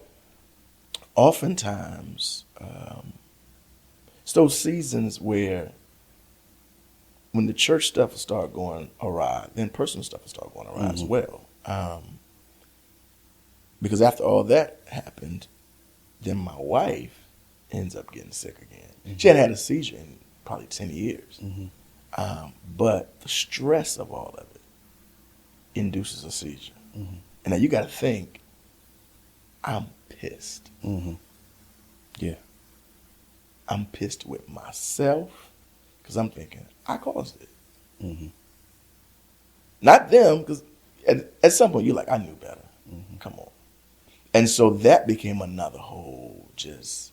oftentimes, it's those seasons where when the church stuff will start going awry, then personal stuff will start going awry as well. Because after all that happened, then my wife ends up getting sick again. She hadn't had a seizure in probably 10 years. But the stress of all of it induces a seizure. And now you got to think, I'm pissed. Yeah. I'm pissed with myself because I'm thinking, I caused it. Not them, because at some point you're like, I knew better. Come on. And so that became another whole just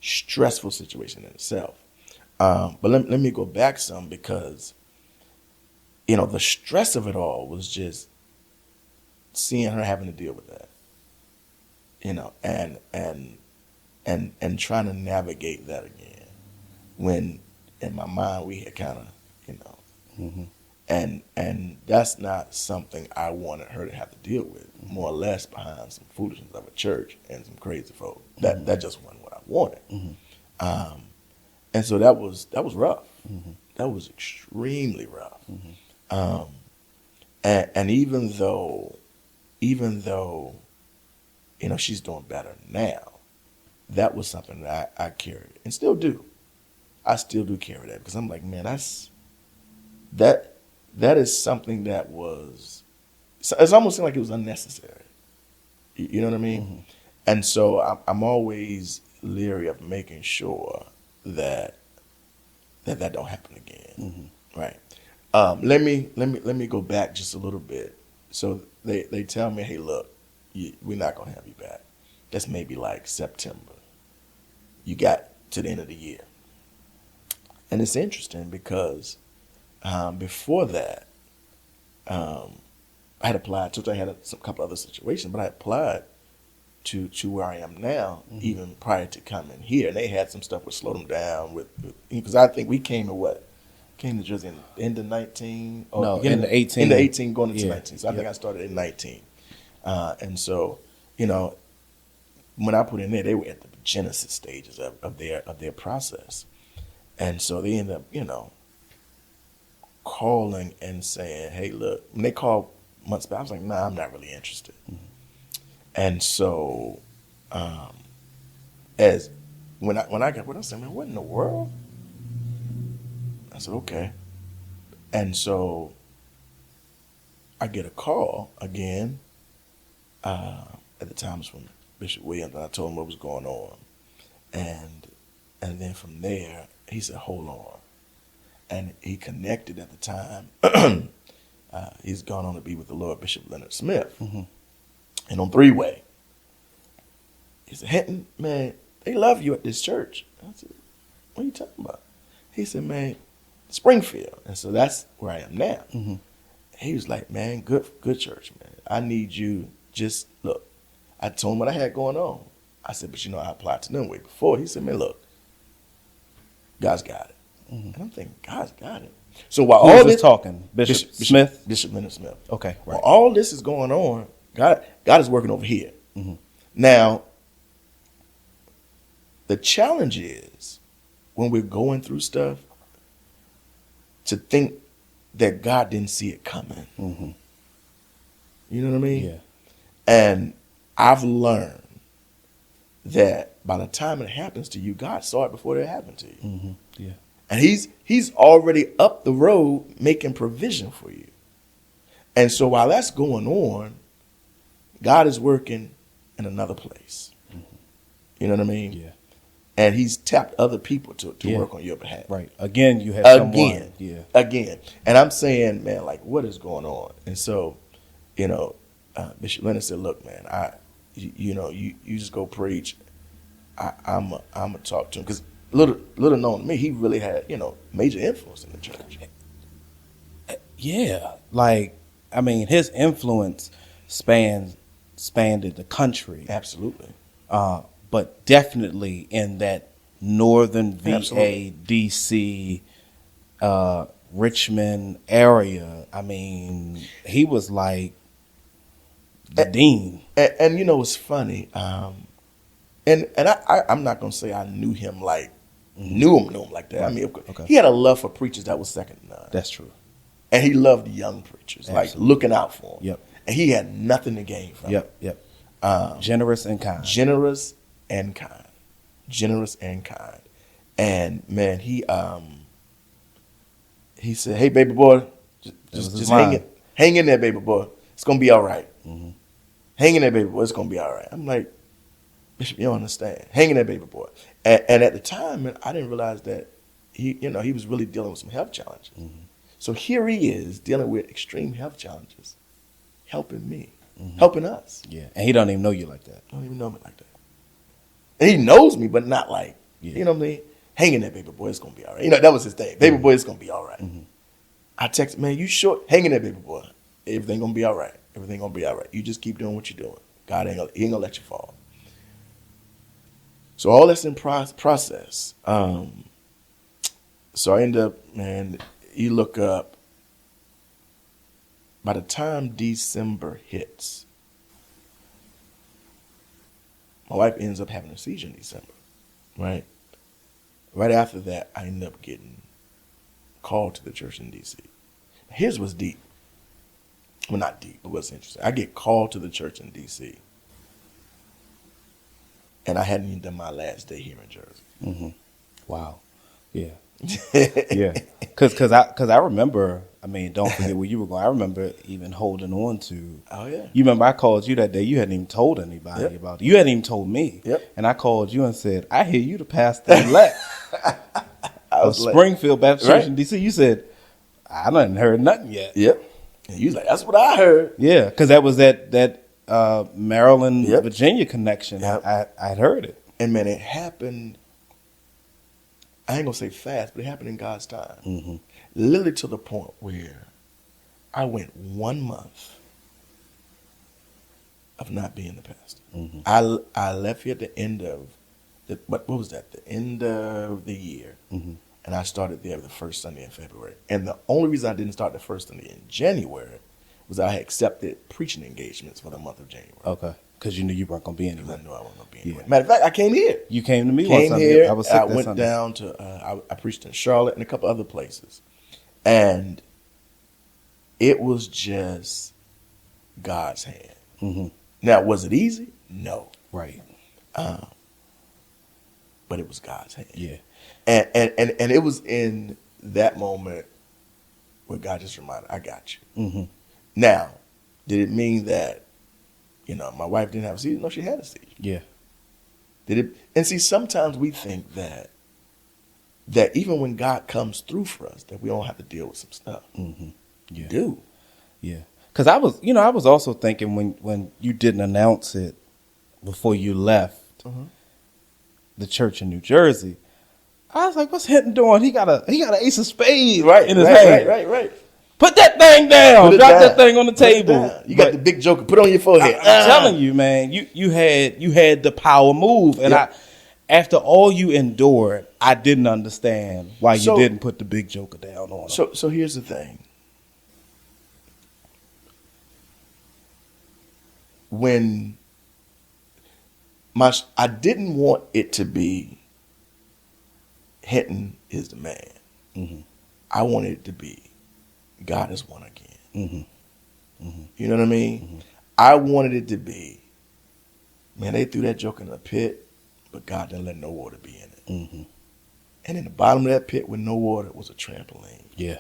stressful situation in itself. But let me go back some because, you know, the stress of it all was just seeing her having to deal with that, you know, and trying to navigate that again when in my mind we had kind of, you know, and that's not something I wanted her to have to deal with, more or less behind some foolishness of a church and some crazy folk. That just wasn't what I wanted. And so that was rough. That was extremely rough. And even though, you know, she's doing better now, that was something that I carried and still do. I still do carry that because I'm like, man, that is something that was, it's almost like it was unnecessary. You know what I mean? And so I'm always leery of making sure that that don't happen again. Right. Let me go back just a little bit. So they tell me, hey, look, we're not gonna have you back. That's maybe like September. You got to the end of the year. And it's interesting because before that, I had applied to, I had a couple other situations, but I applied to where I am now, even prior to coming here. And they had some stuff which slowed them down because I think we came to Jersey in the end of 19. In the 18. In the 18 going into 19. So I think I started in 19. And so, when I put in there, they were at the genesis stages of their process. And so they ended up, calling and saying, hey, look, when they called months back, I was like, nah, I'm not really interested. And so when I got what I said, man, what in the world? I said, okay. And so I get a call again. At the time it was from Bishop Williams, and I told him what was going on. And then from there, he said, hold on. And he connected at the time. He's gone on to be with the Lord, Bishop Leonard Smith. And on three-way, he said, Hinton, man, they love you at this church. I said, what are you talking about? He said, man, Springfield. And so that's where I am now. He was like, man, good church, man. I need you, just look. I told him what I had going on. I said, but I applied to them way before. He said, man, look, God's got it. And I'm thinking, God's got it. So while all this talking, Bishop Smith? Bishop Leonard Smith. Okay, right. While all this is going on, God is working over here. Now, the challenge is when we're going through stuff to think that God didn't see it coming. You know what I mean? Yeah. And I've learned that by the time it happens to you, God saw it before it happened to you. Yeah. And he's already up the road making provision for you. And so while that's going on, God is working in another place. You know what I mean? Yeah. And he's tapped other people to work on your behalf. Right. Again, you have someone. Yeah. Again. And I'm saying, man, like, what is going on? And so, Bishop Leonard said, look, man, you just go preach. I'm gonna talk to him. Because little known to me, he really had, major influence in the church. Yeah. Like, I mean, his influence spanned the country. Absolutely. But definitely in that northern VA, Absolutely. DC, Richmond area. I mean, he was like the dean. And it's funny. And I'm not gonna say I knew him like knew him like that. Right. I mean, he had a love for preachers that was second to none. That's true. And he loved young preachers, like looking out for them. Yep. And he had nothing to gain from it. Yep. Generous and kind. Generous and kind. Generous and kind. And man, he said, "Hey, baby boy, just hang in there, baby boy. It's gonna be all right. Hang in there, baby boy. It's gonna be all right." I'm like, Bishop, you don't understand. Hang in there, baby boy. And at the time, man, I didn't realize that he was really dealing with some health challenges. So here he is dealing with extreme health challenges, helping me, helping us. Yeah, and he don't even know you like that. Don't even know me like that. And he knows me, but not like, you know what I mean? Hang in there, baby boy, it's going to be all right. That was his thing. Baby boy, it's going to be all right. I texted, man, you sure? Hang in there, baby boy. Everything going to be all right. Everything going to be all right. You just keep doing what you're doing. God ain't going to let you fall. So all that's in process. So I end up, man, you look up, by the time December hits, my wife ends up having a seizure in December, right? Right after that, I end up getting called to the church in D.C. His was deep. Well, not deep, but what's interesting. I get called to the church in D.C. And I hadn't even done my last day here in Jersey. Wow. Yeah. Yeah. Because I remember, I mean, don't forget where you were going. I remember even holding on to. Oh, yeah. You remember I called you that day. You hadn't even told anybody about it. You hadn't even told me. Yep. And I called you and said, I hear you the pastor elect. I was like, Springfield Baptist Church right. in D.C. You said, I didn't heard nothing yet. Yep. And you was like, that's what I heard. Yeah, because that was that Maryland, Yep. Virginia connection. Yep. I'd heard it. And man, it happened, I ain't going to say fast, but it happened in God's time. Mm-hmm. Literally to the point where I went 1 month of not being the pastor. Mm-hmm. I left here at the end of, what was that? The end of the year. Mm-hmm. And I started there the first Sunday in February. And the only reason I didn't start the first Sunday in January was I had accepted preaching engagements for the month of January. Okay, because you knew you weren't going to be Because anywhere. I knew I wasn't going to be anywhere. Yeah. Matter of fact, I came here. You came to me one Came Sunday. here. I was sick that went Sunday. down to, I preached in Charlotte and a couple other places. And it was just God's hand. Mm-hmm. Now, was it easy? No. Right. But it was God's hand. Yeah. And it was in that moment where God just reminded, I got you. Mm-hmm. Now, did it mean that, my wife didn't have a seizure? No, she had a seizure. Yeah. Did it? And see, sometimes we think that even when God comes through for us, that we don't have to deal with some stuff. Mm-hmm. Yeah. You do. Yeah. Because I was also thinking when you didn't announce it before you left the church in New Jersey, I was like, "What's Hinton doing? He got an ace of spades in his hand. Right. Put that thing down. Put it Drop down. that thing on the Put it table." down. You got the big joker. Put it on your forehead. I'm telling you, man, you had the power move, and Yep. after all you endured, I didn't understand why So- you didn't put the big joker down on him. So here's the thing. When I didn't want it to be Hinton is the man. Mm-hmm. I wanted it to be God is one again. Mm-hmm. Mm-hmm. You know what I mean? Mm-hmm. I wanted it to be, man, they threw that joker in the pit, but God didn't let no water be in it. Mm-hmm. And in the bottom of that pit with no water was a trampoline. Yeah.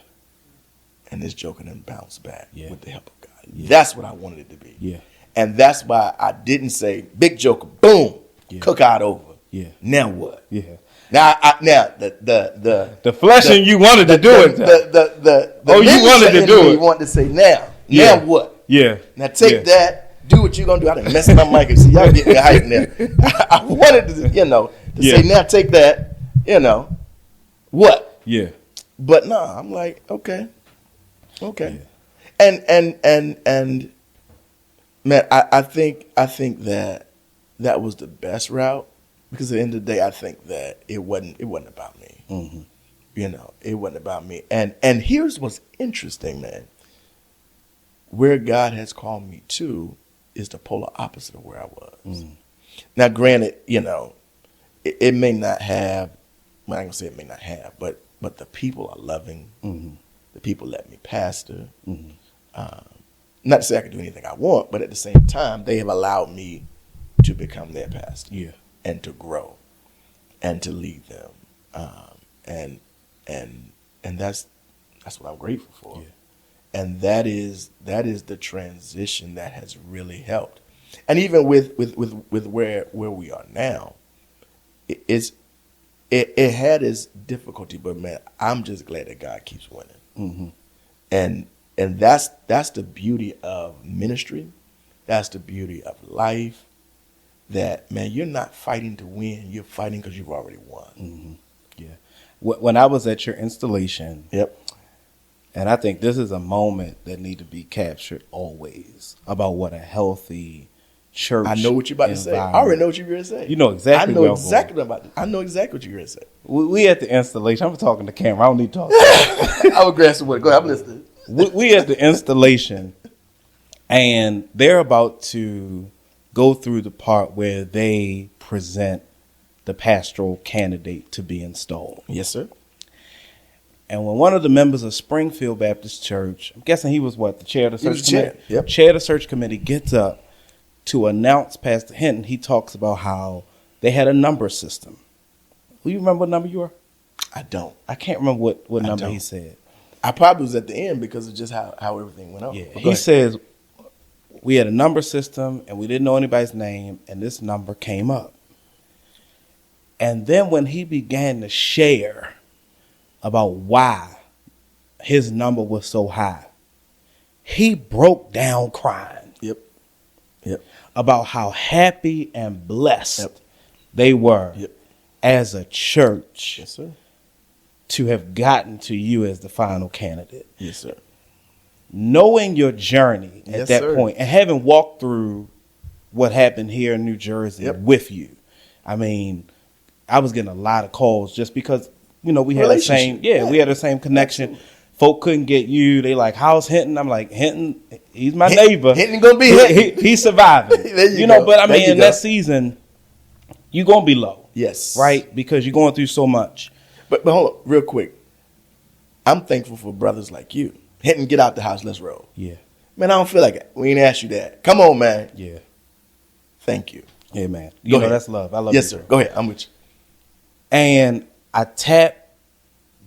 And this joker then bounced back Yeah. with the help of God. Yeah. That's what I wanted it to be. Yeah. And that's why I didn't say big joker, boom, Yeah. cookout over. Yeah. Now what? Yeah. Now the flesh in you wanted to do it. The You wanted to do it. You wanted to say now. Yeah. Now what? Yeah. Now take that. Do what you're gonna do. I done messed my mic and see y'all getting me hyped now. I wanted to, Yeah. say now take that. What? Yeah. But no, I'm like okay. Yeah. And man, I think that was the best route because at the end of the day, I think that it wasn't about me. Mm-hmm. It wasn't about me. And here's what's interesting, man. Where God has called me to is the polar opposite of where I was. Mm-hmm. Now, granted, it may not have. Well, I'm gonna say it may not have, but the people are loving. Mm-hmm. The people let me pastor. Mm-hmm. Not to say I can do anything I want, but at the same time, they have allowed me to become their pastor. Yeah. And to grow, and to lead them, and that's what I'm grateful for. Yeah. And that is the transition that has really helped. And even with where we are now, it had its difficulty, but man, I'm just glad that God keeps winning. Mm-hmm. And that's the beauty of ministry. That's the beauty of life. That, man, you're not fighting to win. You're fighting because you've already won. Mm-hmm. Yeah. When I was at your installation, Yep. and I think this is a moment that need to be captured always about what a healthy church. I know what you're about to say. I already know what you're going to say. You know exactly. I know where I'm exactly about it. I know exactly what you're going to say. We at the installation. I'm talking to camera. I don't need to talk. I would grasp what. Go ahead. I'm listening. We at the installation, and they're about to go through the part where they present the pastoral candidate to be installed. Yes, sir. And when one of the members of Springfield Baptist Church, I'm guessing he was the chair of the He was search the chair. committee? Yep. Chair of the search committee gets up to announce Pastor Hinton. He talks about how they had a number system. Do you remember what number you were? I don't. I can't remember what number don't. he said. I probably was at the end because of just how everything went on. Yeah, But go he ahead. says we had a number system and we didn't know anybody's name, and this number came up. And then when he began to share about why his number was so high. He broke down crying. Yep. Yep. About how happy and blessed Yep. they were Yep. as a church Yes, sir. to have gotten to you as the final candidate. Yes, sir. Knowing your journey at Yes, that sir. point and having walked through what happened here in New Jersey Yep. with you. I mean, I was getting a lot of calls just because, we had the same, Relationship. we had the same connection. Absolutely. Folk couldn't get you. They like, how's Hinton? I'm like, Hinton, he's my Hinton- neighbor. Hinton gonna be Hinton. He's surviving. There you go. But I There mean, you in go. that season, you're going to be low. Yes. Right? Because you're going through so much. But hold on, real quick. I'm thankful for brothers like you. Hinton, get out the house. Let's roll. Yeah. Man, I don't feel like it. We ain't asked you that. Come on, man. Yeah. Thank you. Yeah, man. Go You know, ahead. that's love. I love Yes, you, sir. bro. Go ahead. I'm with you. And I tapped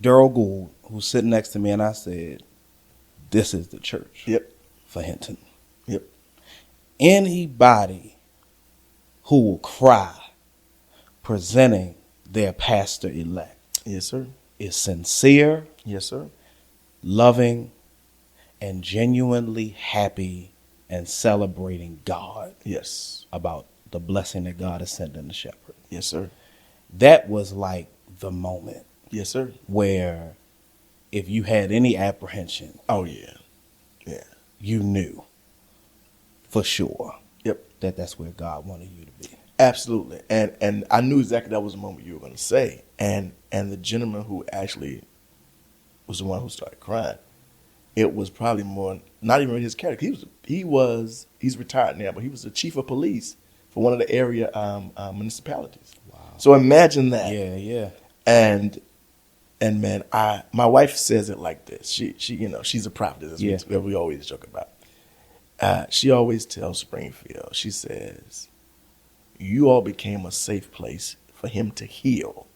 Daryl Gould, who's sitting next to me, and I said, this is the church Yep. for Hinton. Yep. Anybody who will cry presenting their pastor-elect Yes, sir. is sincere, Yes, sir. loving, and genuinely happy and celebrating God Yes. about the blessing that God has sent in the shepherd. Yes, sir. That was like the moment Yes, sir. where if you had any apprehension, Oh, yeah. Yeah. you knew for sure Yep. that that's where God wanted you to be. Absolutely. And I knew exactly that was the moment you were going to say. And the gentleman who actually was the one who started crying, it was probably more, not even his character. He's retired now, but he was the chief of police for one of the area municipalities. Wow. So imagine that. Yeah. And man, my wife says it like this. She she's a prophetess, as Yeah. we always joke about. She always tells Springfield, she says, you all became a safe place for him to heal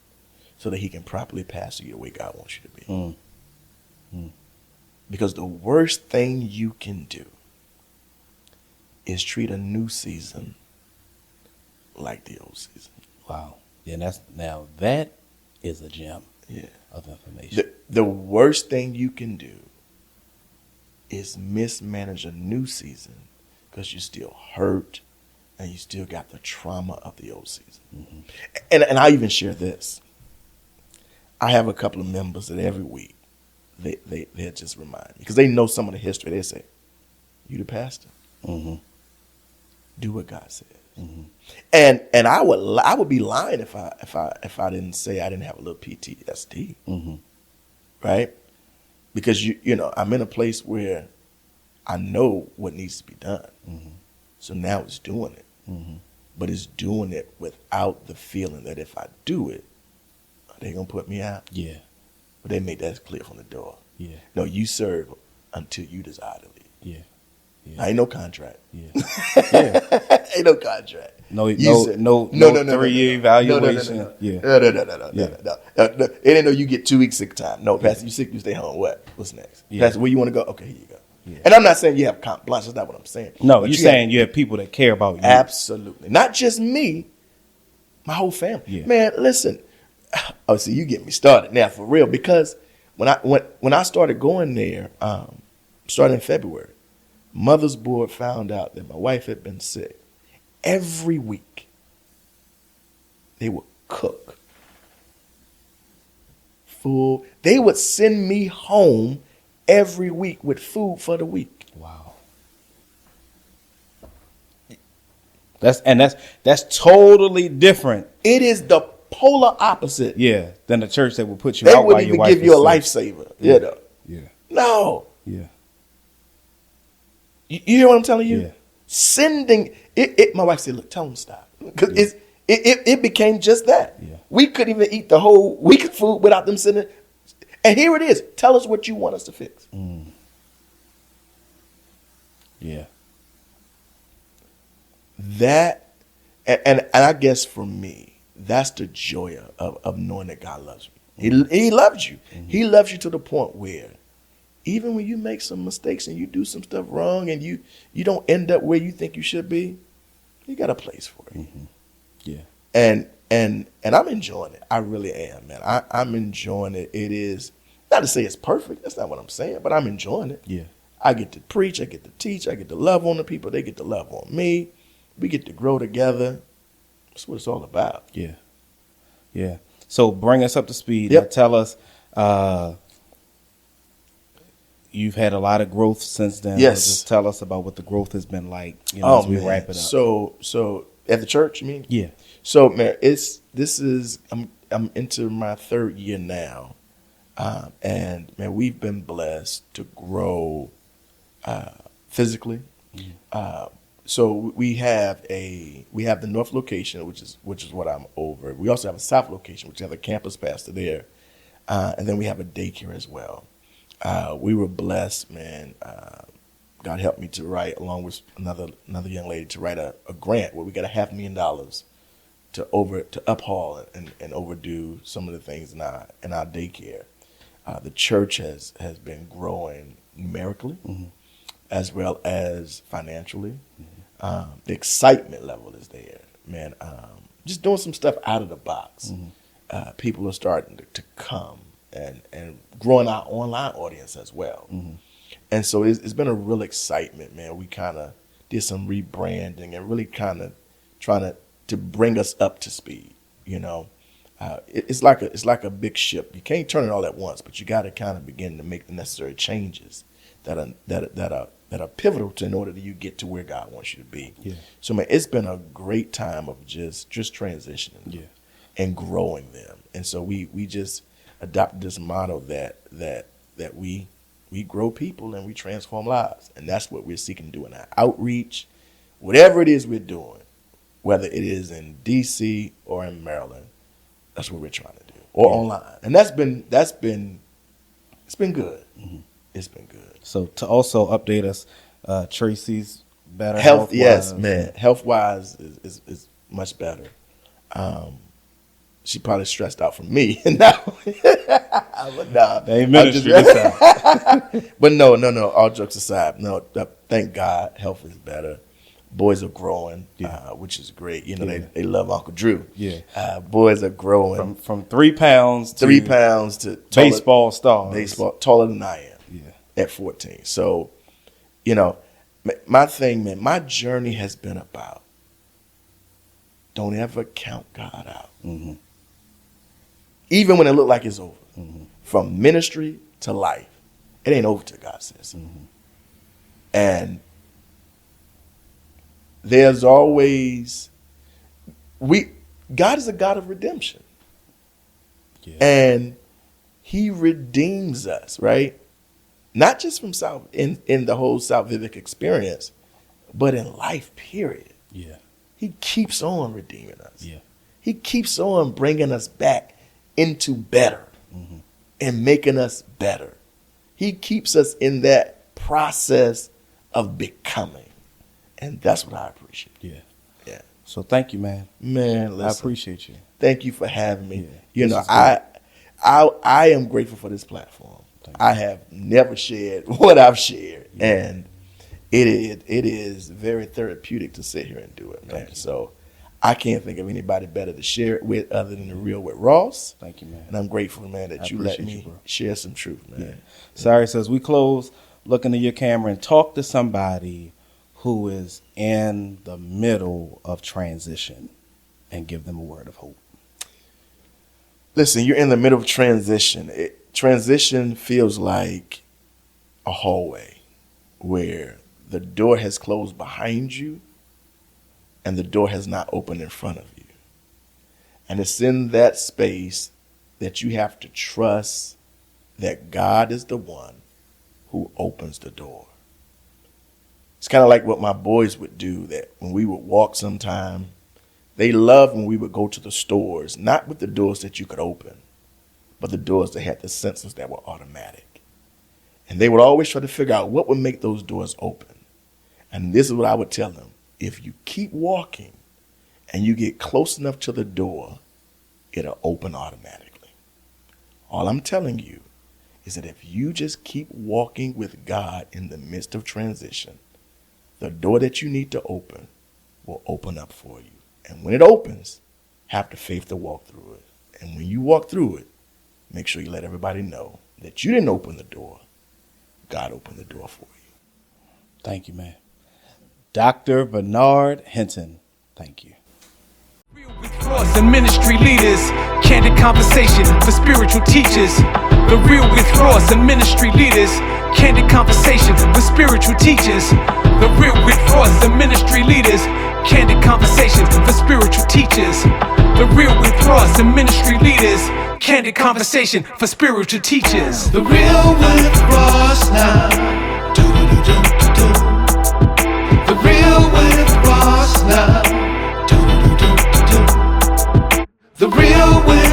so that he can properly pastor you the way God wants you to be. Because the worst thing you can do is treat a new season like the old season. Wow. Yeah, that is a gem Yeah. of information. The worst thing you can do is mismanage a new season because you're still hurt and you still got the trauma of the old season. Mm-hmm. And I even share this. I have a couple of members that every week they just remind me because they know some of the history. They say, "You the pastor? Mm-hmm. Do what God says." Mm-hmm. And I would be lying if I didn't say I didn't have a little PTSD, Mm-hmm. right? Because I'm in a place where I know what needs to be done. Mm-hmm. So now it's doing it. Mm-hmm. But it's doing it without the feeling that if I do it, they're going to put me out. Yeah. But they made that clear from the door. Yeah. No, you serve until you desire to leave. Yeah. Yeah. Ain't no contract. Yeah. Yeah. Ain't no contract. No You 3-year evaluation. No. Yeah. No. It ain't no you get 2 weeks sick time. No, Pastor, you sick, you stay home. What? What's next? Yeah. Pastor, where you want to go? Okay, here you go. Yeah. And I'm not saying you have carte blanche. That's not what I'm saying. No, But you're saying you have people that care about you. Absolutely. Not just me, my whole family. Yeah. Man, listen. Oh, see, you get me started now for real. Because when I started going there, starting in February, Mother's Board found out that my wife had been sick. Every week, they would cook. Food. They would send me home every week with food for the week. Wow. That's totally different. It is the polar opposite. Yeah, than the church that will put you They out while wouldn't your even wife give you a is sick. lifesaver. Yeah. You know. Yeah. No. Yeah. You hear what I'm telling you? Yeah. Sending it. My wife said, "Look, tell them to stop," because it became just that. Yeah. We couldn't even eat the whole week of food without them sending. And here it is. Tell us what you want us to fix. Yeah. That and I guess for me, that's the joy of knowing that God loves me. He loves you. Mm-hmm. He loves you to the point where even when you make some mistakes and you do some stuff wrong and you don't end up where you think you should be, he got a place for you. Mm-hmm. Yeah. and I'm enjoying it. I really am, man. I'm enjoying it. It is not to say it's perfect. That's not what I'm saying, but I'm enjoying it. Yeah. I get to preach. I get to teach. I get to love on the people. They get to love on me. We get to grow together. That's what it's all about. Yeah. Yeah. So bring us up to speed. Yep. Now tell us, you've had a lot of growth since then. Yes. So just tell us about what the growth has been like, as we wrap it up. So at the church, you mean? Yeah. So man, I'm into my third year now, and man, we've been blessed to grow physically. So we have the north location, which is what I'm over. We also have a south location, which have a campus pastor there, and then we have a daycare as well. We were blessed, man. God helped me to write, along with another young lady, to write a grant where we got $500,000 to uphaul and overdo some of the things in our daycare. The church has been growing numerically, as well as financially. The excitement level is there, man. Just doing some stuff out of the box. People are starting to come and growing our online audience as well. And so it's been a real excitement, man. We kind of did some rebranding and really kind of trying to bring us up to speed. It's like a big ship. You can't turn it all at once, but you got to kind of begin to make the necessary changes that are pivotal in order that you get to where God wants you to be. Yeah. So man, it's been a great time of just transitioning, and growing them. And so we just adopted this motto that we grow people and we transform lives, and that's what we're seeking to do in our outreach, whatever it is we're doing, whether it is in DC or in Maryland. That's what we're trying to do, or online, and it's been good. It's been good. So to also update us, Tracy's better health. Health-wise. Yes, man. Health wise is much better. She probably stressed out from me now. But nah, they ain't ministry this time. But no. All jokes aside, no. Thank God, health is better. Boys are growing, which is great. They love Uncle Drew. Yeah. Boys are growing from 3 pounds to baseball stars. Baseball taller than I am. At 14. So, my thing, man, my journey has been about don't ever count God out. Even when it looked like it's over. From ministry to life, it ain't over till God says so. And there's always God is a God of redemption. And he redeems us, right? Not just from in the whole salvific experience, but in life, period. He keeps on redeeming us. He keeps on bringing us back into better and making us better. He keeps us in that process of becoming. And that's what I appreciate. Yeah. So thank you, man. Man, listen, I appreciate you. Thank you for having me. I am grateful for this platform. I have never shared what I've shared, and it is very therapeutic to sit here and do it, man. So I can't think of anybody better to share it with other than The Real with Ross. Thank you, man. And I'm grateful, man, that you let me share some truth, man. Sorry, so as we close, look into your camera and talk to somebody who is in the middle of transition and give them a word of hope. Listen, you're in the middle of transition. Transition feels like a hallway where the door has closed behind you and the door has not opened in front of you. And it's in that space that you have to trust that God is the one who opens the door. It's kind of like what my boys would do, that when we would walk sometime, they loved when we would go to the stores, not with the doors that you could open, but the doors that had the sensors that were automatic. And they would always try to figure out what would make those doors open. And this is what I would tell them. If you keep walking and you get close enough to the door, it'll open automatically. All I'm telling you is that if you just keep walking with God in the midst of transition, the door that you need to open will open up for you. And when it opens, have the faith to walk through it. And when you walk through it, make sure you let everybody know that you didn't open the door. God opened the door for you. Thank you, man. Dr. Vernard Hinton, thank you. With cross and ministry leaders, candid conversation for spiritual teachers. The real with cross and ministry leaders, candid conversation for spiritual teachers. The real with cross and ministry leaders, candid conversation for spiritual teachers. The real with cross and ministry leaders, candid conversation for spiritual teachers. The real with cross now. Do-do-do-do-do-do. The real with cross now. Do-do-do-do-do-do. The real with